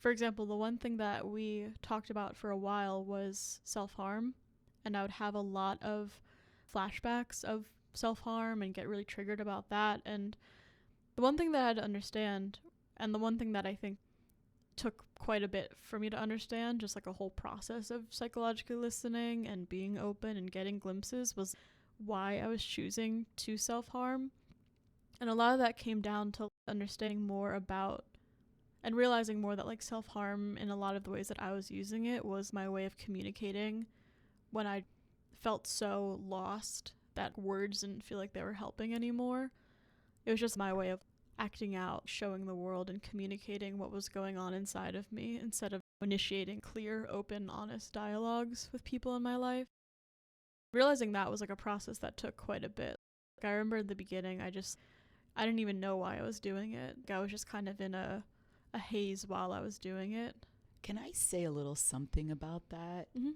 For example, the one thing that we talked about for a while was self-harm, and I would have a lot of flashbacks of self-harm and get really triggered about that. And the one thing that I had to understand, and the one thing that I think took quite a bit for me to understand, just like a whole process of psychologically listening and being open and getting glimpses, was why I was choosing to self-harm. And a lot of that came down to understanding more about and realizing more that like self-harm in a lot of the ways that I was using it was my way of communicating when I felt so lost that words didn't feel like they were helping anymore. It was just my way of acting out, showing the world and communicating what was going on inside of me instead of initiating clear, open, honest dialogues with people in my life. Realizing that was like a process that took quite a bit. Like, I remember in the beginning, I didn't even know why I was doing it. I was just kind of in a haze while I was doing it. Can I say a little something about that? Mm-hmm.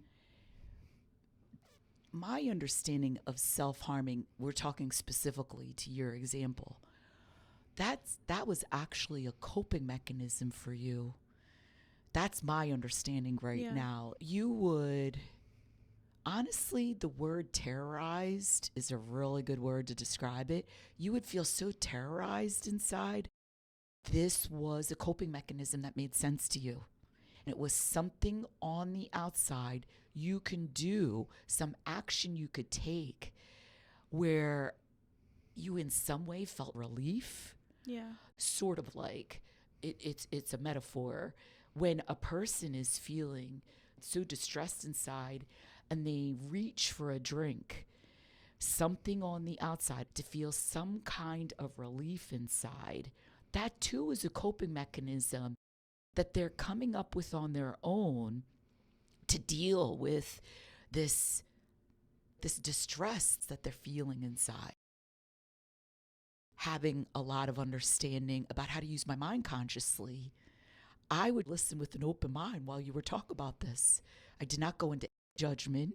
My understanding of self-harming, we're talking specifically to your example, that was actually a coping mechanism for you. That's my understanding right now. You would, honestly, the word terrorized is a really good word to describe it. You would feel so terrorized inside. This was a coping mechanism that made sense to you. And it was something on the outside you can do, some action you could take where you in some way felt relief. Yeah. Sort of like it's a metaphor when a person is feeling so distressed inside and they reach for a drink, something on the outside to feel some kind of relief inside. That too is a coping mechanism that they're coming up with on their own to deal with this distress that they're feeling inside. Having a lot of understanding about how to use my mind consciously, I would listen with an open mind while you were talking about this. I did not go into judgment.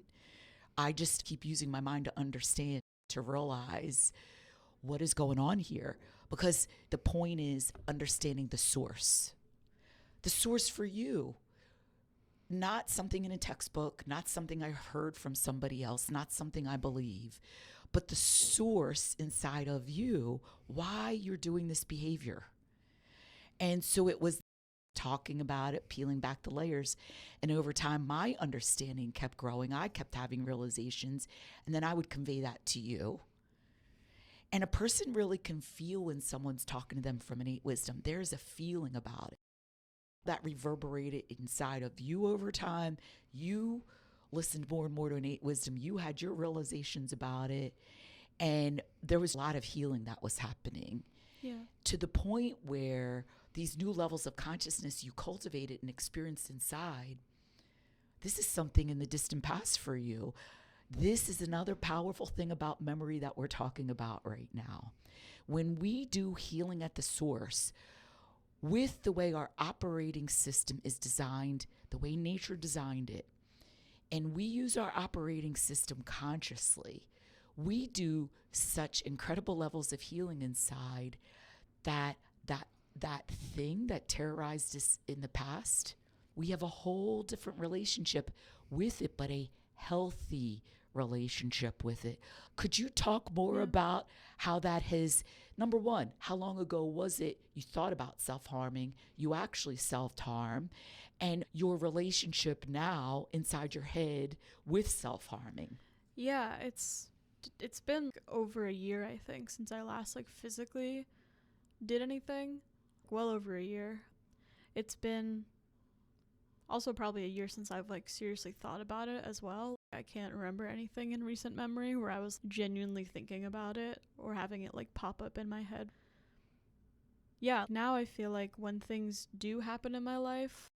I just keep using my mind to understand, to realize what is going on here. Because the point is understanding the source. The source for you. Not something in a textbook, not something I heard from somebody else, not something I believe, but the source inside of you, why you're doing this behavior. And so it was talking about it, peeling back the layers. And over time, my understanding kept growing. I kept having realizations, and then I would convey that to you. And a person really can feel when someone's talking to them from innate wisdom. There's a feeling about it that reverberated inside of you over time. You listened more and more to innate wisdom. You had your realizations about it. And there was a lot of healing that was happening. Yeah. To the point where these new levels of consciousness you cultivated and experienced inside, this is something in the distant past for you. This is another powerful thing about memory that we're talking about right now. When we do healing at the source, with the way our operating system is designed, the way nature designed it, and we use our operating system consciously, we do such incredible levels of healing inside that thing that terrorized us in the past, we have a whole different relationship with it, but a healthy relationship with it. Could you talk more about how that has, number one, how long ago was it you thought about self-harming, you actually self-harm, and your relationship now inside your head with self-harming? Yeah, it's been over a year, I think, since I last like physically did anything. Well over a year. It's been also probably a year since I've like seriously thought about it as well. I can't remember anything in recent memory where I was genuinely thinking about it or having it like pop up in my head. Yeah, now I feel like when things do happen in my life,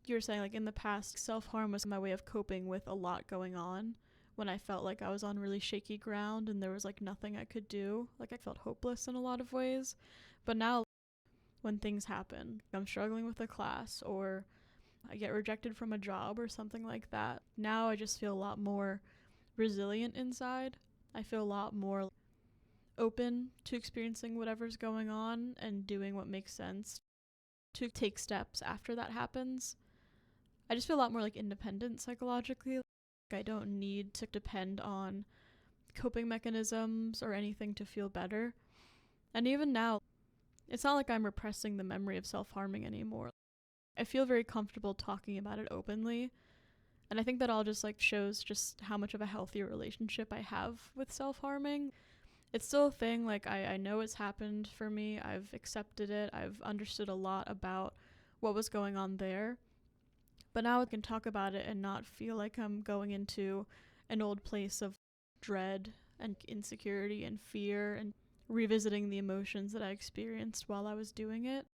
you were saying like in the past, self-harm was my way of coping with a lot going on. When I felt like I was on really shaky ground and there was like nothing I could do, like I felt hopeless in a lot of ways. But now when things happen, I'm struggling with a class or I get rejected from a job or something like that, now I just feel a lot more resilient inside. I feel a lot more open to experiencing whatever's going on and doing what makes sense. to take steps after that happens. I just feel a lot more like independent psychologically. Like, I don't need to depend on coping mechanisms or anything to feel better. And even now, it's not like I'm repressing the memory of self-harming anymore. I feel very comfortable talking about it openly. And I think that all just like shows just how much of a healthier relationship I have with self-harming. It's still a thing. Like I know it's happened for me. I've accepted it. I've understood a lot about what was going on there. But now I can talk about it and not feel like I'm going into an old place of dread and insecurity and fear and revisiting the emotions that I experienced while I was doing it.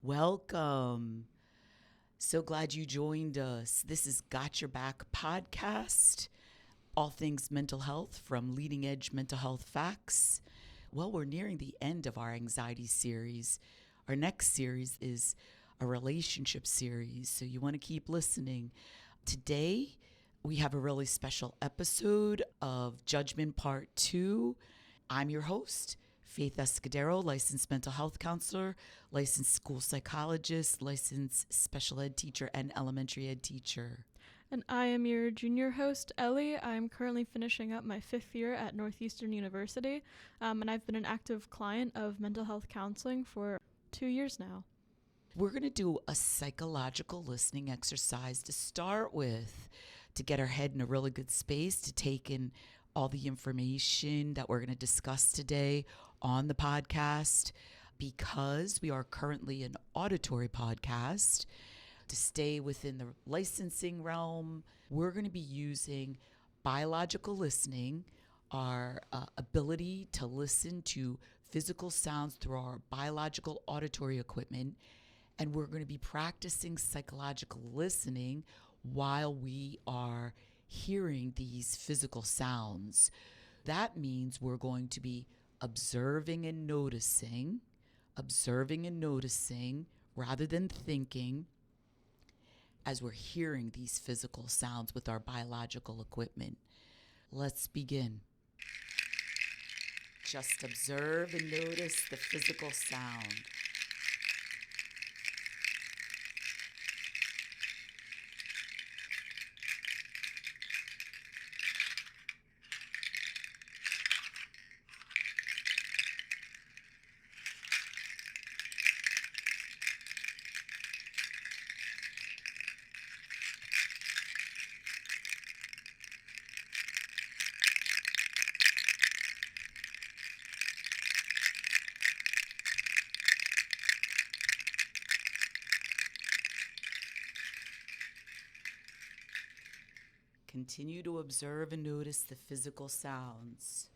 Welcome. So glad you joined us. This is Got Your Back podcast, all things mental health from leading edge mental health facts. Well, we're nearing the end of our anxiety series. Our next series is a relationship series, so you want to keep listening. Today, we have a really special episode of Judgment Part 2. I'm your host, Faith Escudero, licensed mental health counselor, licensed school psychologist, licensed special ed teacher, and elementary ed teacher. And I am your junior host, Ellie. I'm currently finishing up my 5th year at Northeastern University, and I've been an active client of mental health counseling for 2 years now. We're going to do a psychological listening exercise to start with, to get our head in a really good space, to take in all the information that we're going to discuss today on the podcast, because we are currently an auditory podcast. To stay within the licensing realm, we're going to be using biological listening, our ability to listen to physical sounds through our biological auditory equipment. And we're going to be practicing psychological listening while we are hearing these physical sounds. That means we're going to be observing and noticing rather than thinking as we're hearing these physical sounds with our biological equipment. Let's begin. Just observe and notice the physical sound. Continue to observe and notice the physical sounds.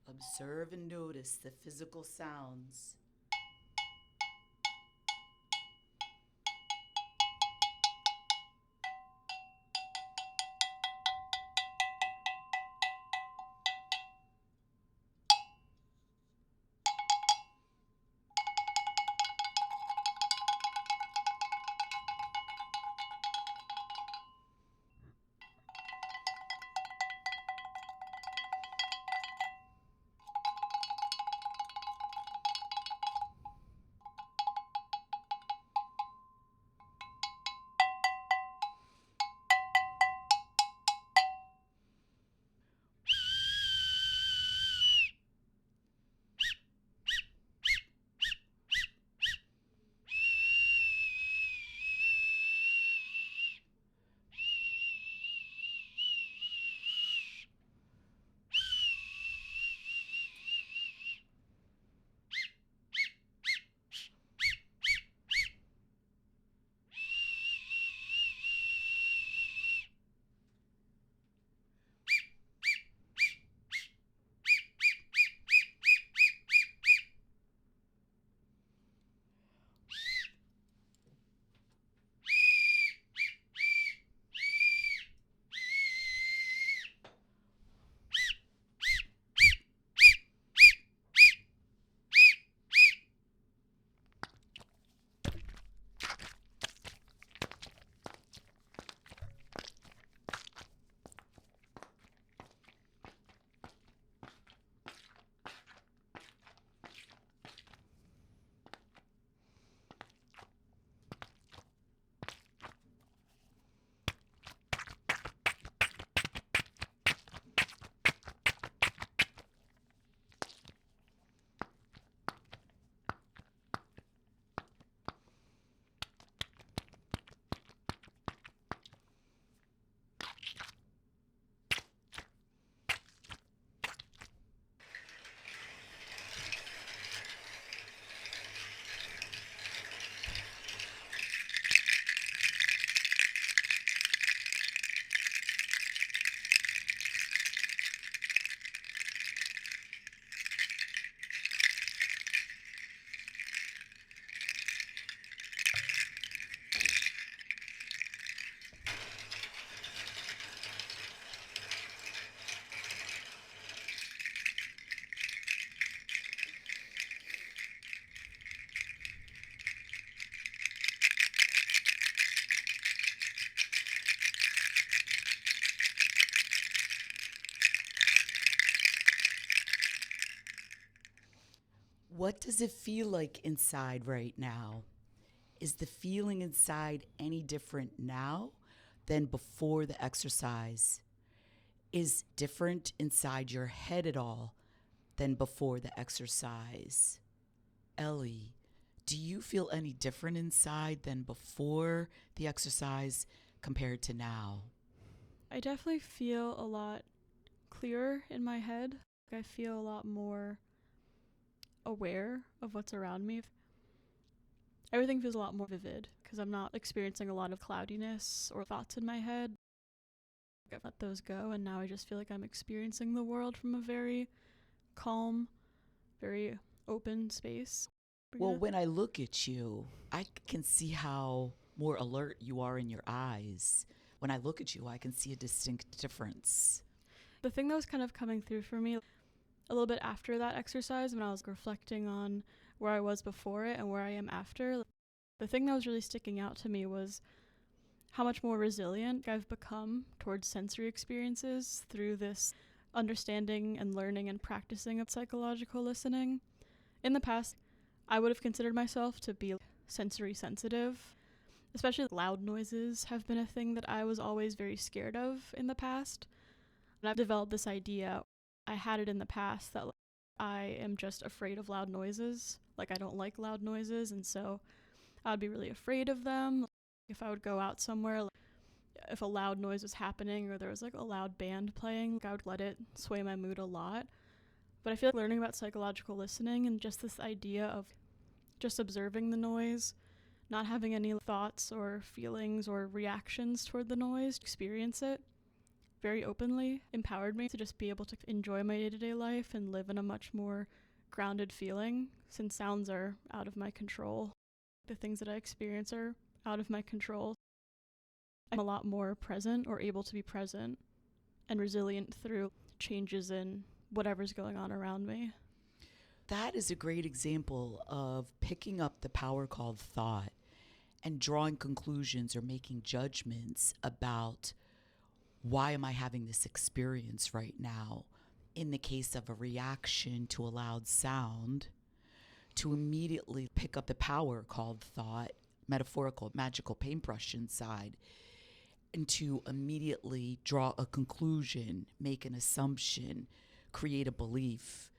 Observe and notice the physical sounds. What does it feel like inside right now? Is the feeling inside any different now than before the exercise? Is different inside your head at all than before the exercise? Ellie, do you feel any different inside than before the exercise compared to now? I definitely feel a lot clearer in my head. I feel a lot more aware of what's around me. Everything feels a lot more vivid because I'm not experiencing a lot of cloudiness or thoughts in my head. I've let those go, and now I just feel like I'm experiencing the world from a very calm, very open space. Well, when I look at you, I can see how more alert you are in your eyes. When I look at you, I can see a distinct difference. The thing that was kind of coming through for me a little bit after that exercise, when I was reflecting on where I was before it and where I am after, the thing that was really sticking out to me was how much more resilient I've become towards sensory experiences through this understanding and learning and practicing of psychological listening. In the past, I would have considered myself to be sensory sensitive. Especially loud noises have been a thing that I was always very scared of in the past. And I've developed this idea, I had it in the past, that I am just afraid of loud noises. I don't like loud noises, and so I would be really afraid of them. If I would go out somewhere, if a loud noise was happening or there was a loud band playing, I would let it sway my mood a lot. But I feel like learning about psychological listening and just this idea of just observing the noise, not having any thoughts or feelings or reactions toward the noise, experience it very openly, empowered me to just be able to enjoy my day-to-day life and live in a much more grounded feeling, since sounds are out of my control. The things that I experience are out of my control. I'm a lot more present or able to be present and resilient through changes in whatever's going on around me. That is a great example of picking up the power called thought and drawing conclusions or making judgments about why am I having this experience right now? In the case of a reaction to a loud sound, to immediately pick up the power called thought, metaphorical, magical paintbrush inside, and to immediately draw a conclusion, make an assumption, create a belief.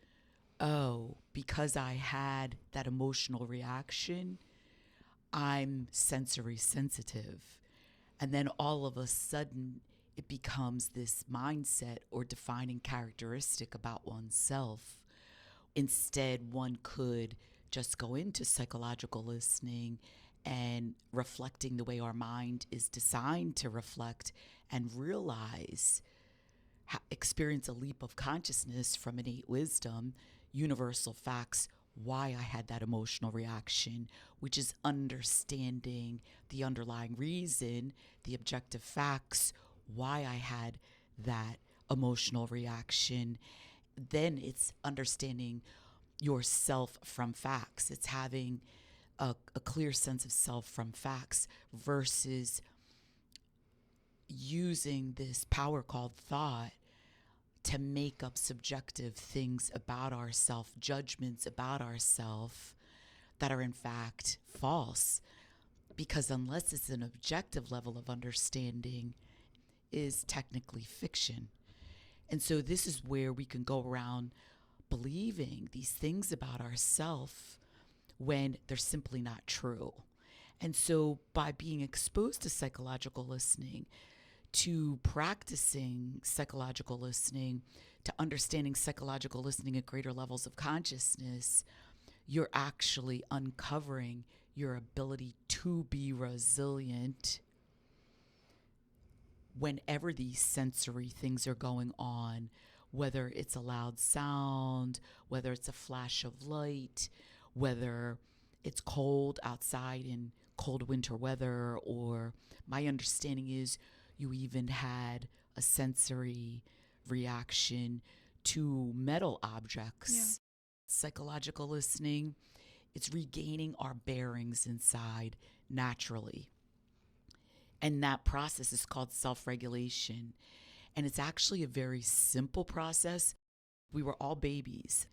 Oh, because I had that emotional reaction, I'm sensory sensitive. And then all of a sudden, it becomes this mindset or defining characteristic about oneself. Instead, one could just go into psychological listening and reflecting the way our mind is designed to reflect and realize, experience a leap of consciousness from innate wisdom, universal facts, why I had that emotional reaction, which is understanding the underlying reason, the objective facts, why I had that emotional reaction. Then it's understanding yourself from facts. It's having a clear sense of self from facts versus using this power called thought to make up subjective things about ourself, judgments about ourself that are in fact false. Because unless it's an objective level of understanding, is technically fiction. And so this is where we can go around believing these things about ourselves when they're simply not true. And so by being exposed to psychological listening, to practicing psychological listening, to understanding psychological listening at greater levels of consciousness, you're actually uncovering your ability to be resilient whenever these sensory things are going on, whether it's a loud sound, whether it's a flash of light, whether it's cold outside in cold winter weather, or my understanding is you even had a sensory reaction to metal objects. Yeah. Psychological listening, it's regaining our bearings inside naturally. And that process is called self-regulation. And it's actually a very simple process. We were all babies.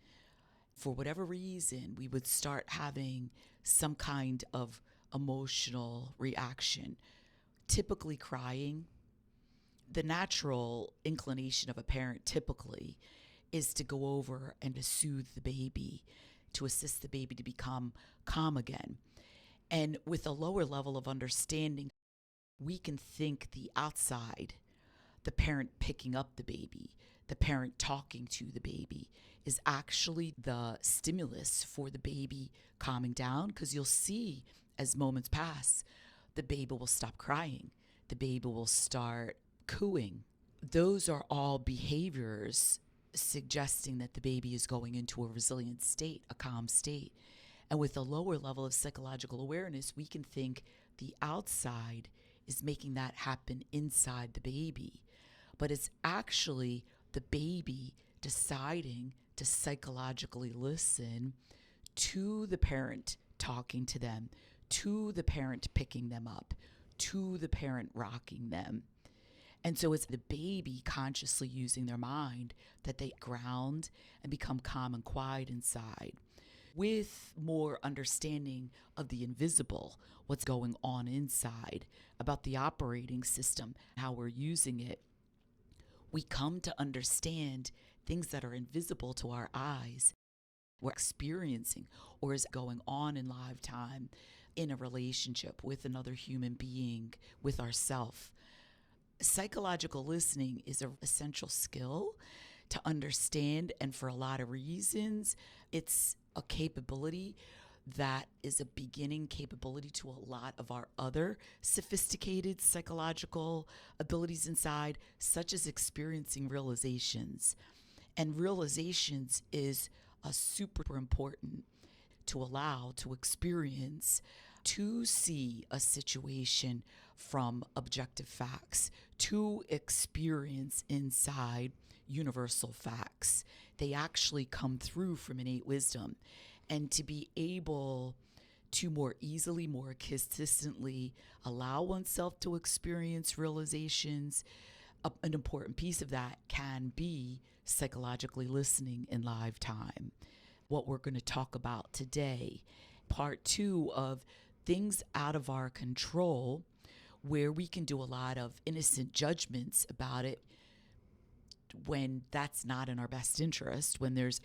for whatever reason, we would start having some kind of emotional reaction, typically crying. The natural inclination of a parent typically is to go over and to soothe the baby, to assist the baby to become calm again. And with a lower level of understanding, we can think the outside, the parent picking up the baby, the parent talking to the baby, is actually the stimulus for the baby calming down, because you'll see as moments pass, the baby will stop crying, the baby will start cooing. Those are all behaviors suggesting that the baby is going into a resilient state, a calm state. And with a lower level of psychological awareness, we can think the outside is making that happen inside the baby. But it's actually the baby deciding to psychologically listen to the parent talking to them, to the parent picking them up, to the parent rocking them. And so it's the baby consciously using their mind that they ground and become calm and quiet inside. With more understanding of the invisible, what's going on inside, about the operating system, how we're using it, we come to understand things that are invisible to our eyes, we're experiencing or is going on in lifetime, in a relationship with another human being, with ourself. Psychological listening is an essential skill to understand, and for a lot of reasons, it's a capability that is a beginning capability to a lot of our other sophisticated psychological abilities inside, such as experiencing realizations. And realizations is a super important to allow, to experience, to see a situation from objective facts, to experience inside universal facts. They actually come through from innate wisdom. And to be able to more easily, more consistently allow oneself to experience realizations, an important piece of that can be psychologically listening in live time. What we're going to talk about today, part 2 of things out of our control, where we can do a lot of innocent judgments about it when that's not in our best interest, when there's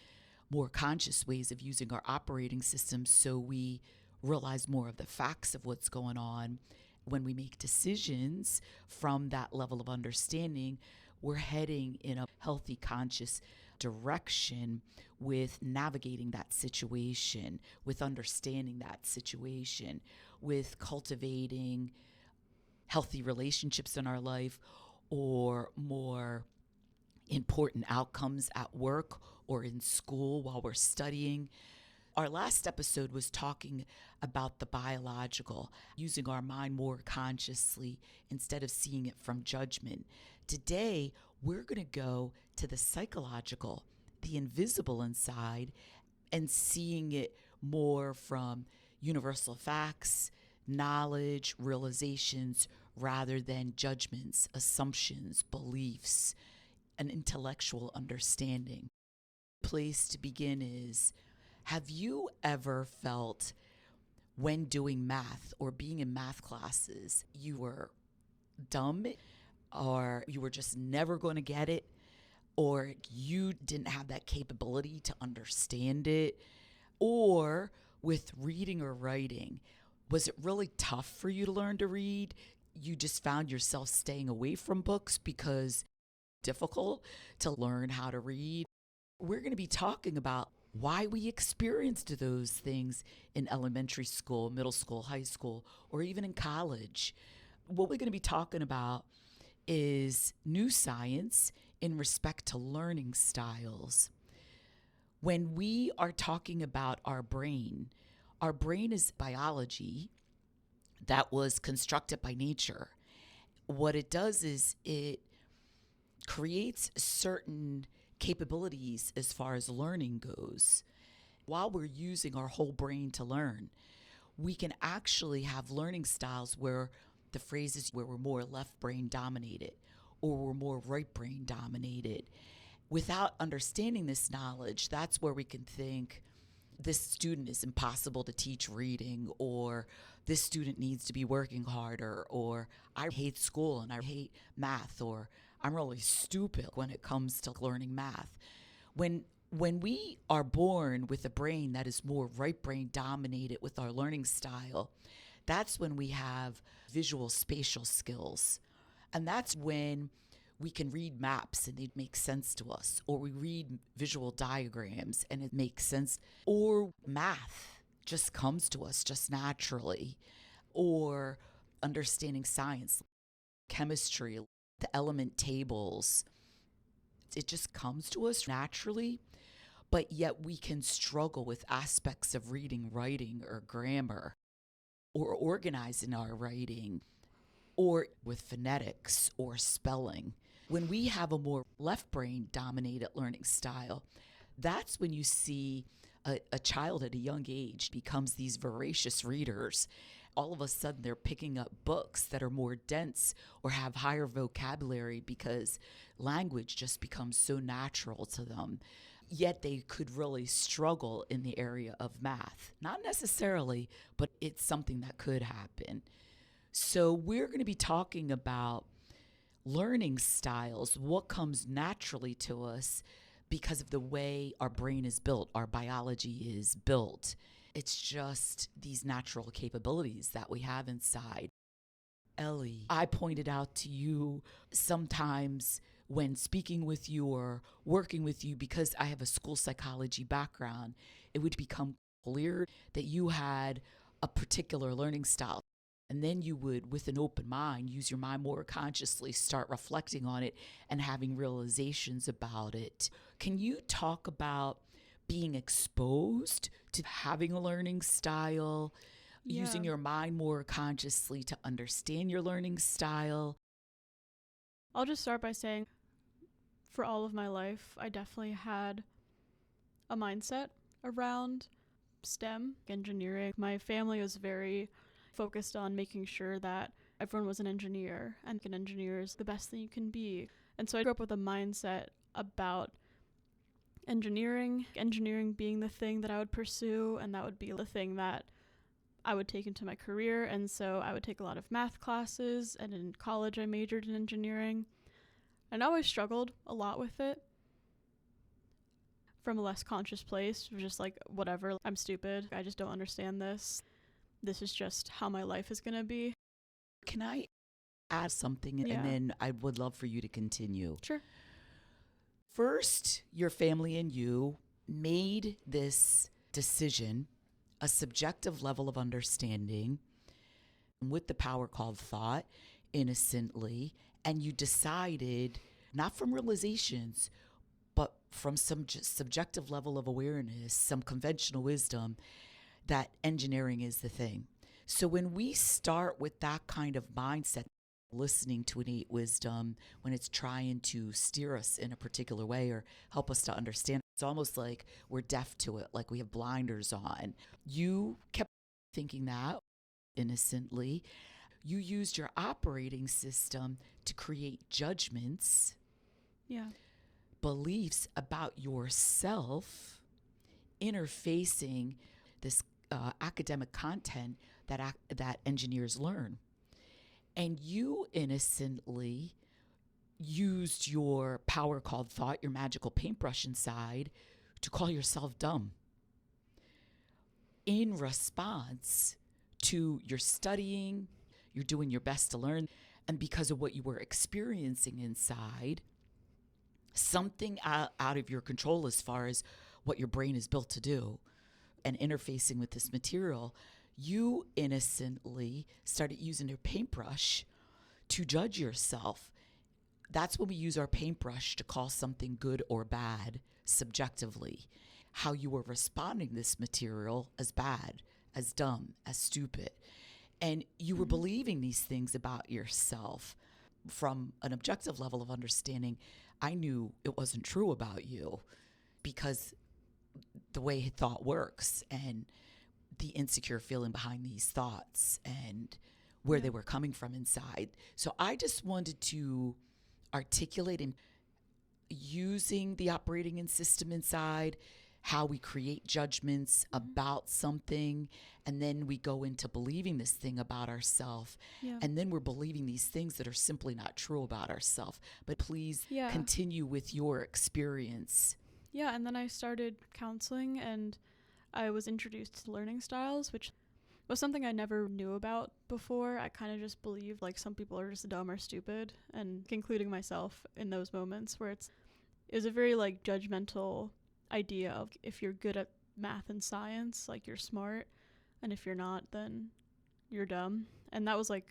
more conscious ways of using our operating system so we realize more of the facts of what's going on. When we make decisions from that level of understanding, we're heading in a healthy, conscious direction with navigating that situation, with understanding that situation, with cultivating healthy relationships in our life, or more important outcomes at work or in school while we're studying. Our last episode was talking about the biological, using our mind more consciously instead of seeing it from judgment. Today, we're going to go to the psychological, the invisible inside, and seeing it more from universal facts, knowledge, realizations, rather than judgments, assumptions, beliefs, an intellectual understanding. Place to begin is, have you ever felt when doing math or being in math classes, you were dumb, or you were just never going to get it, or you didn't have that capability to understand it? Or with reading or writing, was it really tough for you to learn to read? You just found yourself staying away from books because difficult to learn how to read? We're going to be talking about why we experienced those things in elementary school, middle school, high school, or even in college. What we're going to be talking about is new science in respect to learning styles. When we are talking about our brain is biology that was constructed by nature. What it does is it creates certain capabilities as far as learning goes. While we're using our whole brain to learn, we can actually have learning styles where the phrases where we're more left brain dominated or we're more right brain dominated. Without understanding this knowledge, that's where we can think this student is impossible to teach reading, or this student needs to be working harder, or I hate school and I hate math, or I'm really stupid when it comes to learning math. When we are born with a brain that is more right brain dominated with our learning style, that's when we have visual spatial skills. And that's when we can read maps and they make sense to us, or we read visual diagrams and it makes sense, or math just comes to us just naturally, or understanding science, chemistry, the element tables. It just comes to us naturally, but yet we can struggle with aspects of reading, writing, or grammar, or organizing our writing, or with phonetics or spelling. When we have a more left brain dominated learning style, that's when you see a child at a young age becomes these voracious readers. All of a sudden, they're picking up books that are more dense or have higher vocabulary because language just becomes so natural to them. Yet they could really struggle in the area of math. Not necessarily, but it's something that could happen. So we're going to be talking about learning styles, what comes naturally to us because of the way our brain is built, our biology is built. It's just these natural capabilities that we have inside. Ellie, I pointed out to you sometimes when speaking with you or working with you, because I have a school psychology background, it would become clear that you had a particular learning style. And then you would, with an open mind, use your mind more consciously, start reflecting on it and having realizations about it. Can you talk about being exposed to having a learning style, using your mind more consciously to understand your learning style? I'll just start by saying, for all of my life, I definitely had a mindset around STEM, engineering. My family was very focused on making sure that everyone was an engineer, and an engineer is the best thing you can be. And so I grew up with a mindset about engineering being the thing that I would pursue, and that would be the thing that I would take into my career. And so I would take a lot of math classes, and in college I majored in engineering. And I always struggled a lot with it from a less conscious place, just like, whatever, I'm stupid, I just don't understand this. This is just how my life is going to be. Can I add something? Yeah. And then I would love for you to continue. Sure. First, your family and you made this decision, a subjective level of understanding with the power called thought, innocently, and you decided, not from realizations, but from some subjective level of awareness, some conventional wisdom, that engineering is the thing. So when we start with that kind of mindset, listening to innate wisdom, when it's trying to steer us in a particular way or help us to understand, it's almost like we're deaf to it, like we have blinders on. You kept thinking that innocently. You used your operating system to create judgments, beliefs about yourself, interfacing this academic content that engineers learn. And you innocently used your power called thought, your magical paintbrush inside, to call yourself dumb in response to your studying, you're doing your best to learn, and because of what you were experiencing inside, something out of your control as far as what your brain is built to do, and interfacing with this material, you innocently started using your paintbrush to judge yourself. That's when we use our paintbrush to call something good or bad subjectively. How you were responding to this material as bad, as dumb, as stupid. And you were believing these things about yourself from an objective level of understanding. I knew it wasn't true about you because the way thought works and the insecure feeling behind these thoughts and where they were coming from inside. So I just wanted to articulate and using the operating and system inside, how we create judgments about something, and then we go into believing this thing about ourselves, Yeah. and then we're believing these things that are simply not true about ourselves. But please continue with your experience. Yeah, and then I started counseling, and I was introduced to learning styles, which was something I never knew about before. I kind of just believed like some people are just dumb or stupid, and including myself in those moments where it was a very like judgmental idea of if you're good at math and science, like you're smart, and if you're not, then you're dumb. And that was like,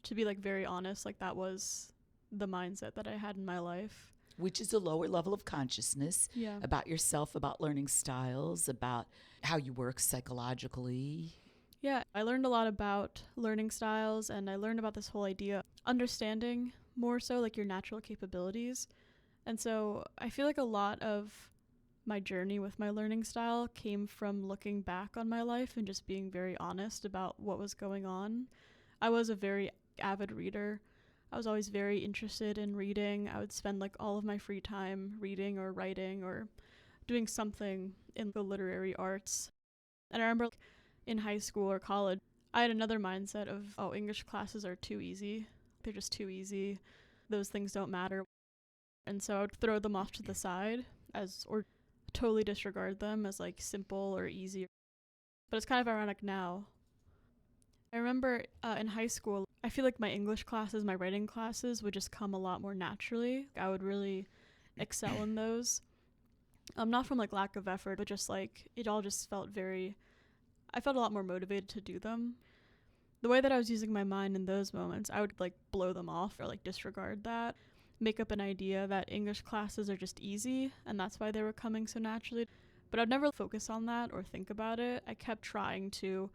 to be like very honest, like that was the mindset that I had in my life. Which is a lower level of consciousness about yourself, about learning styles, about how you work psychologically. Yeah, I learned a lot about learning styles, and I learned about this whole idea of understanding more so like your natural capabilities. And so I feel like a lot of my journey with my learning style came from looking back on my life and just being very honest about what was going on. I was a very avid reader. I was always very interested in reading. I would spend like all of my free time reading or writing or doing something in the literary arts. And I remember in high school or college, I had another mindset of, oh, English classes are too easy. They're just too easy. Those things don't matter. And so I would throw them off to the side or totally disregard them as like simple or easy. But it's kind of ironic now. I remember in high school, I feel like my English classes, my writing classes would just come a lot more naturally. I would really excel in those. Not from like lack of effort, but just like it all just felt I felt a lot more motivated to do them. The way that I was using my mind in those moments, I would like blow them off or like disregard that, make up an idea that English classes are just easy and that's why they were coming so naturally. But I'd never focus on that or think about it. I kept trying to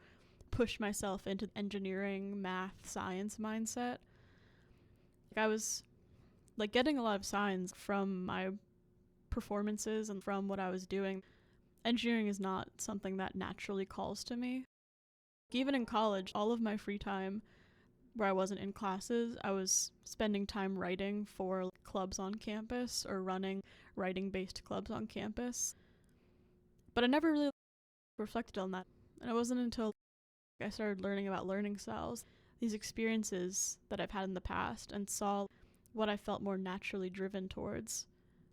push myself into engineering, math, science mindset. I was like getting a lot of signs from my performances and from what I was doing. Engineering is not something that naturally calls to me. Even in college, all of my free time where I wasn't in classes, I was spending time writing for clubs on campus or running writing-based clubs on campus. But I never really reflected on that. And it wasn't until I started learning about learning styles, these experiences that I've had in the past, and saw what I felt more naturally driven towards,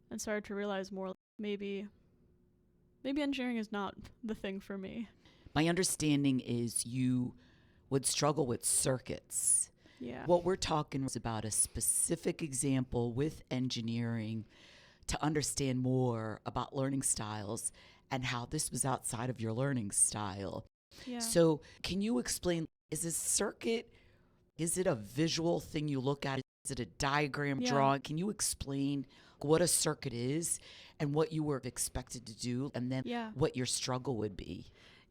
and started to realize more maybe engineering is not the thing for me. My understanding is you would struggle with circuits. Yeah. What we're talking is about a specific example with engineering to understand more about learning styles and how this was outside of your learning style. Yeah. So can you explain, is a circuit, is it a visual thing you look at? Is it a diagram drawing? Can you explain what a circuit is and what you were expected to do, and then what your struggle would be?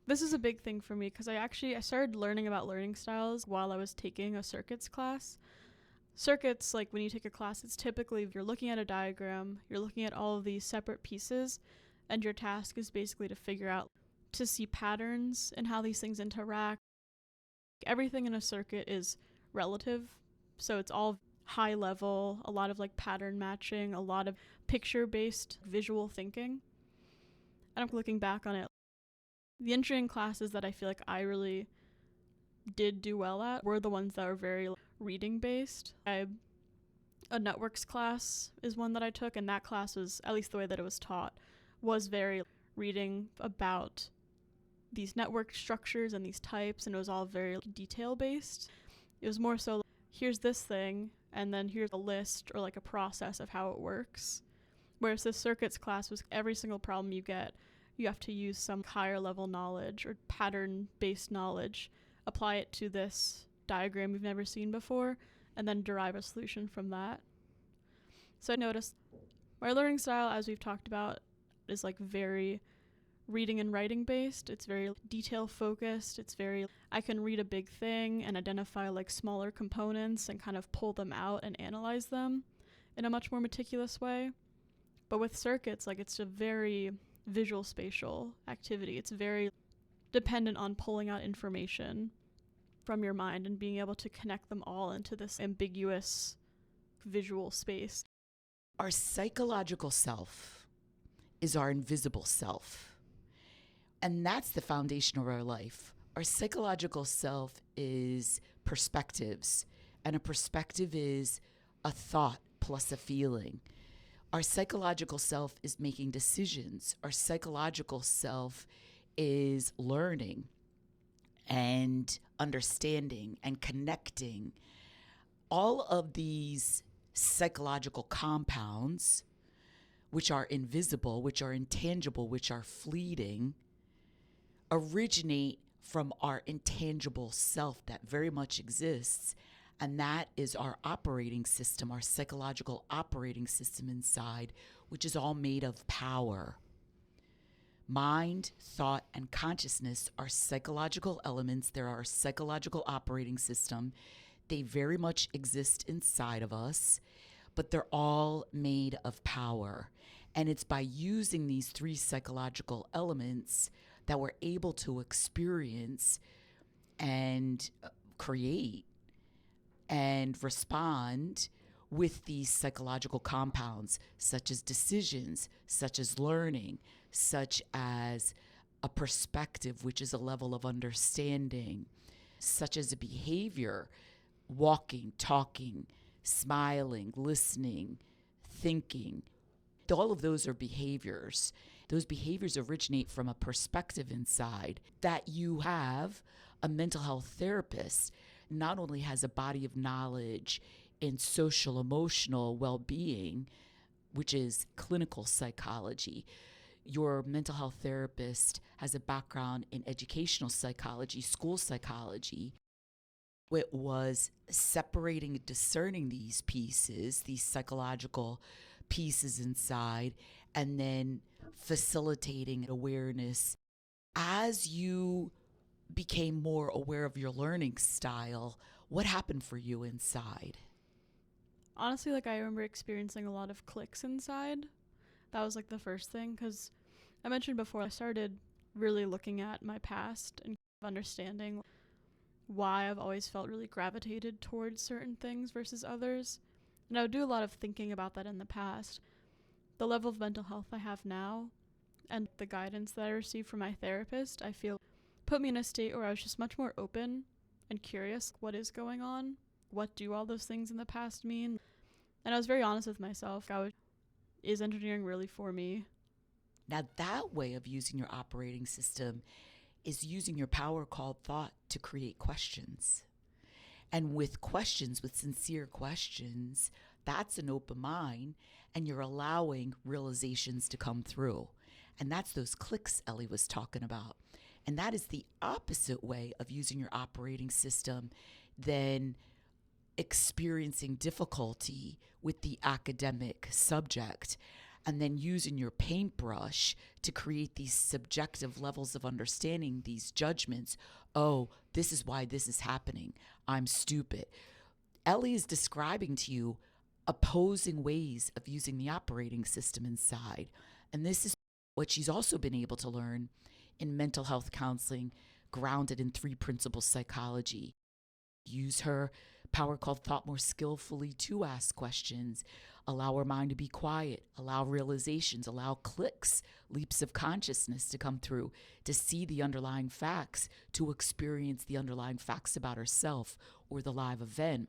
This is a big thing for me because I started learning about learning styles while I was taking a circuits class. Circuits, like when you take a class, it's typically you're looking at a diagram, you're looking at all of these separate pieces, and your task is basically to figure out, to see patterns and how these things interact. Everything in a circuit is relative, so it's all high level, a lot of like pattern matching, a lot of picture-based visual thinking. And I'm looking back on it, the engineering classes that I feel like I really did do well at were the ones that were very reading based. A networks class is one that I took, and that class was, at least the way that it was taught, was very reading about these network structures and these types, and it was all very detail based. It was more so here's this thing, and then here's a list or like a process of how it works. Whereas the circuits class was every single problem you get, you have to use some higher level knowledge or pattern-based knowledge, apply it to this diagram you've never seen before, and then derive a solution from that. So I noticed my learning style, as we've talked about, is like very reading and writing based. It's very detail focused. I can read a big thing and identify like smaller components and kind of pull them out and analyze them in a much more meticulous way. But with circuits, like it's a very visual spatial activity. It's very dependent on pulling out information from your mind and being able to connect them all into this ambiguous visual space. Our psychological self is our invisible self. And that's the foundation of our life. Our psychological self is perspectives, and a perspective is a thought plus a feeling. Our psychological self is making decisions. Our psychological self is learning and understanding and connecting. All of these psychological compounds, which are invisible, which are intangible, which are fleeting, originate from our intangible self that very much exists. And that is our operating system, our psychological operating system inside, which is all made of power. Mind, thought, and consciousness are psychological elements. They're our psychological operating system. They very much exist inside of us, but they're all made of power. And it's by using these three psychological elements that we're able to experience and create and respond with these psychological compounds, such as decisions, such as learning, such as a perspective, which is a level of understanding, such as a behavior, walking, talking, smiling, listening, thinking. All of those are behaviors. Those behaviors originate from a perspective inside that you have. A mental health therapist not only has a body of knowledge in social emotional well-being, which is clinical psychology. Your mental health therapist has a background in educational psychology, school psychology. It was separating and discerning these pieces, these psychological pieces inside, and then facilitating awareness. As you became more aware of your learning style, what happened for you inside? Honestly, like I remember experiencing a lot of clicks inside. That was like the first thing, because I mentioned before I started really looking at my past and understanding why I've always felt really gravitated towards certain things versus others. And I would do a lot of thinking about that in the past. The level of mental health I have now and the guidance that I received from my therapist, I feel put me in a state where I was just much more open and curious. What is going on? What do all those things in the past mean? And I was very honest with myself. Is engineering really for me? Now, that way of using your operating system is using your power called thought to create questions. And with questions, with sincere questions, that's an open mind, and you're allowing realizations to come through. And that's those clicks Ellie was talking about. And that is the opposite way of using your operating system than experiencing difficulty with the academic subject and then using your paintbrush to create these subjective levels of understanding, these judgments. Oh, this is why this is happening. I'm stupid. Ellie is describing to you opposing ways of using the operating system inside. And this is what she's also been able to learn in mental health counseling, grounded in 3 principles psychology. Use her power called thought more skillfully to ask questions, allow her mind to be quiet, allow realizations, allow clicks, leaps of consciousness to come through, to see the underlying facts, to experience the underlying facts about herself or the live event.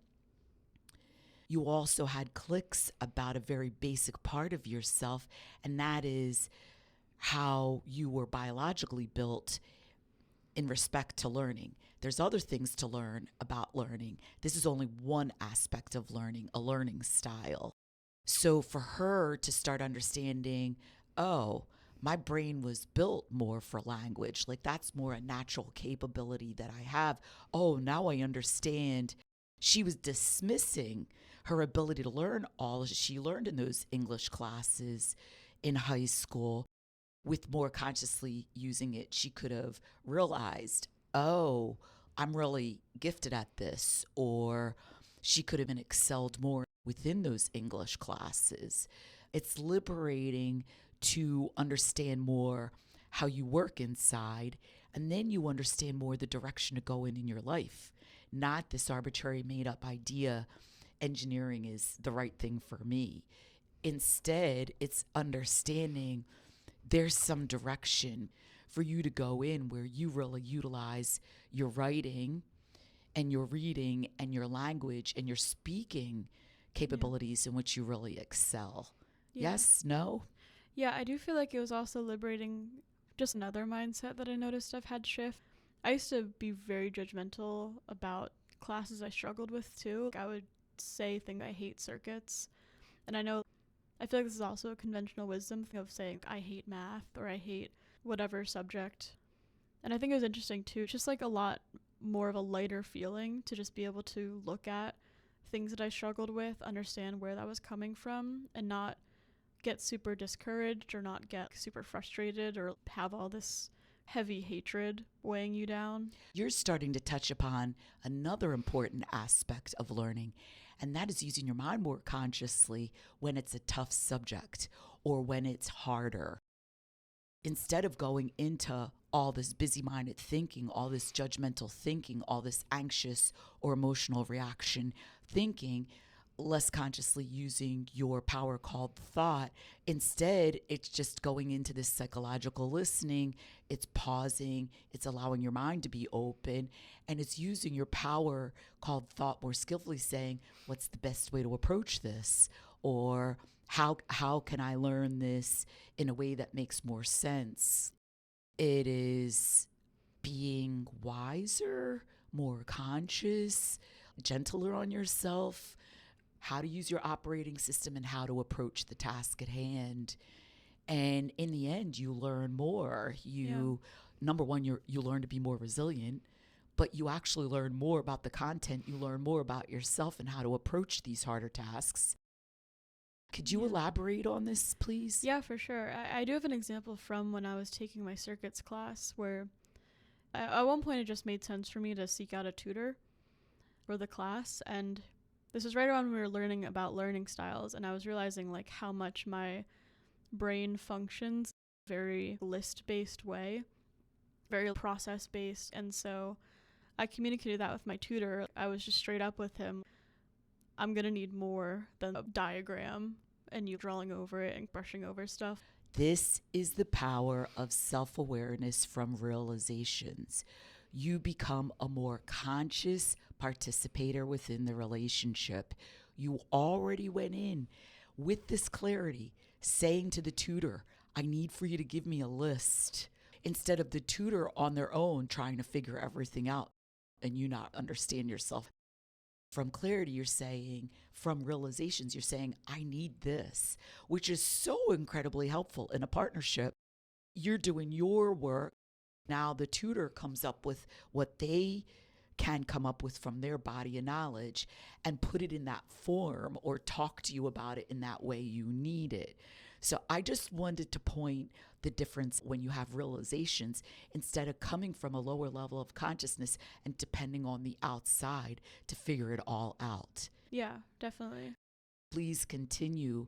You also had clicks about a very basic part of yourself, and that is how you were biologically built in respect to learning. There's other things to learn about learning. This is only one aspect of learning, a learning style. So for her to start understanding, oh, my brain was built more for language. Like that's more a natural capability that I have. Oh, now I understand. She was dismissing her ability to learn all she learned in those English classes in high school. With more consciously using it, she could have realized, oh, I'm really gifted at this, or she could have been excelled more within those English classes. It's liberating to understand more how you work inside, and then you understand more the direction to go in your life, not this arbitrary made up idea, engineering is the right thing for me. Instead, it's understanding there's some direction for you to go in where you really utilize your writing and your reading and your language and your speaking Yeah. capabilities in which you really excel. Yeah. Yes? No? Yeah, I do feel like it was also liberating, just another mindset that I noticed I've had shift. I used to be very judgmental about classes I struggled with too. Like, I would say things, I hate circuits. And I feel like this is also a conventional wisdom thing of saying I hate math or I hate whatever subject. And I think it was interesting too, just like a lot more of a lighter feeling to just be able to look at things that I struggled with, understand where that was coming from, and not get super discouraged or not get super frustrated or have all this heavy hatred weighing you down. You're starting to touch upon another important aspect of learning, and that is using your mind more consciously when it's a tough subject or when it's harder. Instead of going into all this busy minded thinking, all this judgmental thinking, all this anxious or emotional reaction thinking, less consciously using your power called thought. Instead, it's just going into this psychological listening, it's pausing, it's allowing your mind to be open, and it's using your power called thought more skillfully, saying, what's the best way to approach this? Or how can I learn this in a way that makes more sense? It is being wiser, more conscious, gentler on yourself, how to use your operating system and how to approach the task at hand. And in the end, you learn more. Number one, you learn to be more resilient, but you actually learn more about the content. You learn more about yourself and how to approach these harder tasks. Could you elaborate on this, please? Yeah, for sure. I do have an example from when I was taking my circuits class where at one point it just made sense for me to seek out a tutor for the class. And this was right around when we were learning about learning styles. And I was realizing like how much my brain functions very list-based way, very process-based. And so I communicated that with my tutor. I was just straight up with him. I'm going to need more than a diagram and you drawing over it and brushing over stuff. This is the power of self-awareness from realizations. You become a more conscious participator within the relationship. You already went in with this clarity, saying to the tutor, I need for you to give me a list, instead of the tutor on their own trying to figure everything out and you not understand yourself. From clarity, you're saying, from realizations, you're saying, I need this, which is so incredibly helpful in a partnership. You're doing your work. Now the tutor comes up with what they can come up with from their body of knowledge and put it in that form or talk to you about it in that way you need it. So I just wanted to point the difference when you have realizations, instead of coming from a lower level of consciousness and depending on the outside to figure it all out. Yeah, definitely. Please continue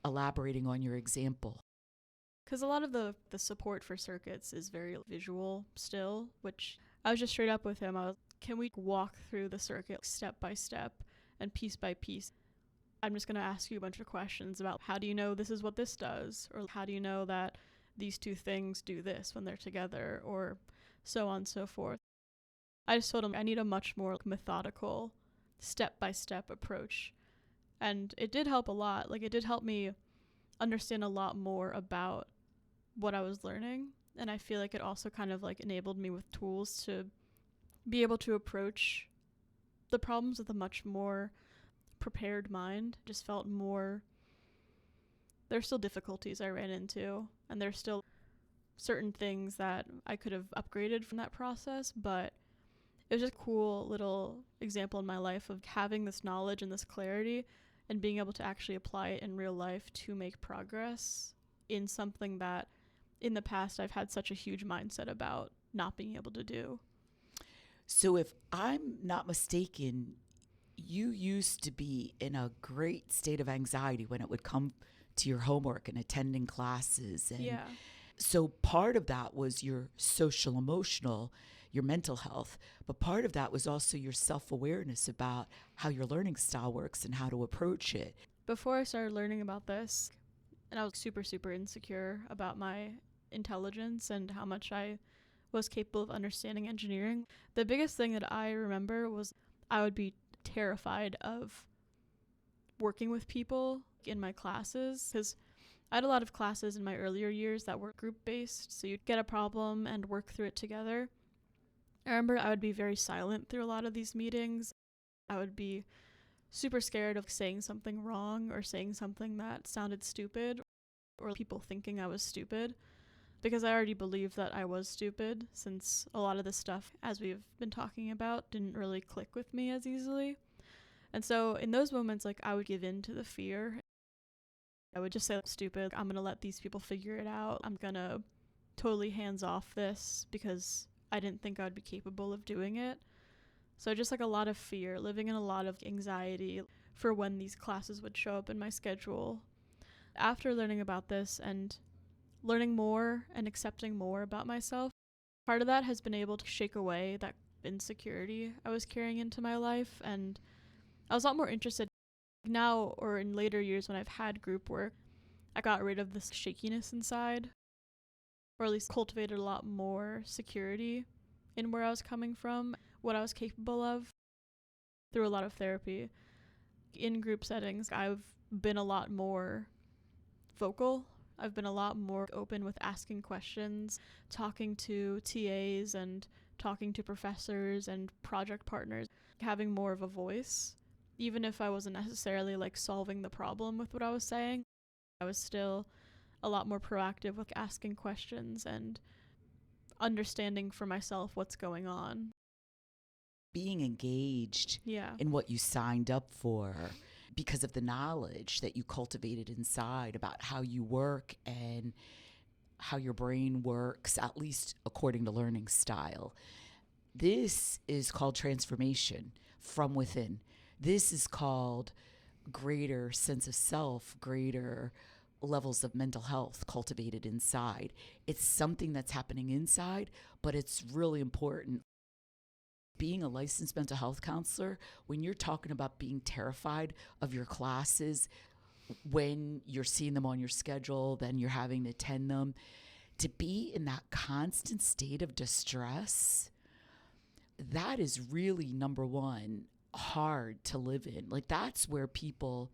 elaborating on your example. Because a lot of the support for circuits is very visual still, which I was just straight up with him. Can we walk through the circuit step by step and piece by piece? I'm just going to ask you a bunch of questions about how do you know this is what this does? Or how do you know that these two things do this when they're together? Or so on and so forth. I just told him I need a much more methodical, step-by-step approach. And it did help a lot. Like, it did help me understand a lot more about what I was learning. And I feel like it also kind of like enabled me with tools to be able to approach the problems with a much more prepared mind. Just felt more, there's still difficulties I ran into, and there's still certain things that I could have upgraded from that process, but it was just a cool little example in my life of having this knowledge and this clarity and being able to actually apply it in real life to make progress in something that in the past I've had such a huge mindset about not being able to do. So if I'm not mistaken, you used to be in a great state of anxiety when it would come to your homework and attending classes. And yeah. So part of that was your social emotional, your mental health, but part of that was also your self-awareness about how your learning style works and how to approach it. Before I started learning about this, and I was super, super insecure about my intelligence and how much I was capable of understanding engineering. The biggest thing that I remember was I would be terrified of working with people in my classes, because I had a lot of classes in my earlier years that were group based, so you'd get a problem and work through it together. I remember I would be very silent through a lot of these meetings. I would be super scared of saying something wrong or saying something that sounded stupid, or people thinking I was stupid, because I already believed that I was stupid, since a lot of this stuff, as we've been talking about, didn't really click with me as easily. And so in those moments, like, I would give in to the fear. I would just say, stupid, I'm gonna let these people figure it out. I'm gonna totally hands off this because I didn't think I would be capable of doing it. So just like a lot of fear, living in a lot of anxiety for when these classes would show up in my schedule. After learning about this and learning more and accepting more about myself, part of that has been able to shake away that insecurity I was carrying into my life. And I was a lot more interested now, or in later years when I've had group work, I got rid of this shakiness inside, or at least cultivated a lot more security in where I was coming from, what I was capable of, through a lot of therapy. In group settings, I've been a lot more vocal. I've been a lot more open with asking questions, talking to TAs and talking to professors and project partners, having more of a voice. Even if I wasn't necessarily like solving the problem with what I was saying, I was still a lot more proactive with asking questions and understanding for myself what's going on. Being engaged Yeah. in what you signed up for because of the knowledge that you cultivated inside about how you work and how your brain works, at least according to learning style. This is called transformation from within. This is called greater sense of self, greater levels of mental health cultivated inside. It's something that's happening inside, but it's really important. Being a licensed mental health counselor, when you're talking about being terrified of your classes, when you're seeing them on your schedule, then you're having to attend them, to be in that constant state of distress, that is really, number one, hard to live in. Like, that's where people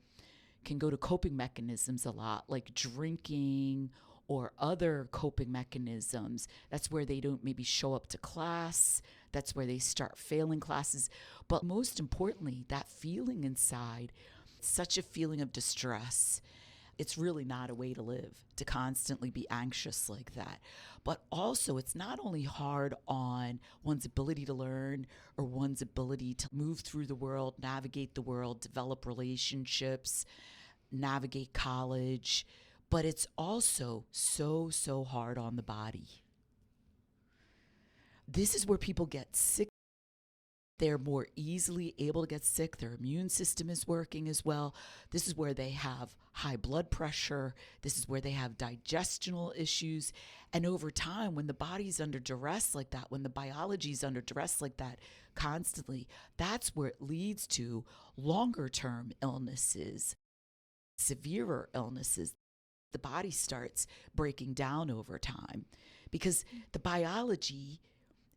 can go to coping mechanisms a lot, like drinking or other coping mechanisms. That's where they don't maybe show up to class. That's where they start failing classes. But most importantly, that feeling inside, such a feeling of distress. It's really not a way to live, to constantly be anxious like that. But also, it's not only hard on one's ability to learn or one's ability to move through the world, navigate the world, develop relationships, navigate college, but it's also so hard on the body. This is where people get sick. They're more easily able to get sick. Their immune system is working as well. This is where they have high blood pressure. This is where they have digestional issues. And over time, when the body's under duress like that, when the biology's under duress like that constantly, that's where it leads to longer term illnesses, severer illnesses. The body starts breaking down over time because the biology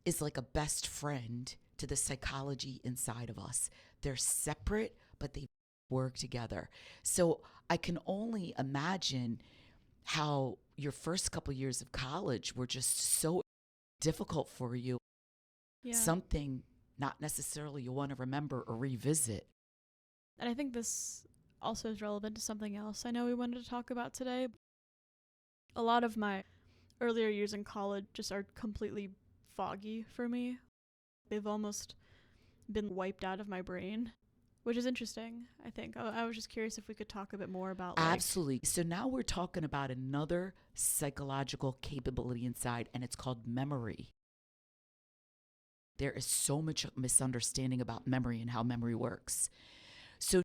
is like a best friend to the psychology inside of us. They're separate, but they work together. So I can only imagine how your first couple years of college were just so difficult for you. Yeah. Something not necessarily you want to remember or revisit. And I think this also is relevant to something else I know we wanted to talk about today. A lot of my earlier years in college just are completely foggy for me. They've almost been wiped out of my brain, which is interesting, I think. I was just curious if we could talk a bit more about Absolutely. So now we're talking about another psychological capability inside, and it's called memory. There is so much misunderstanding about memory and how memory works. So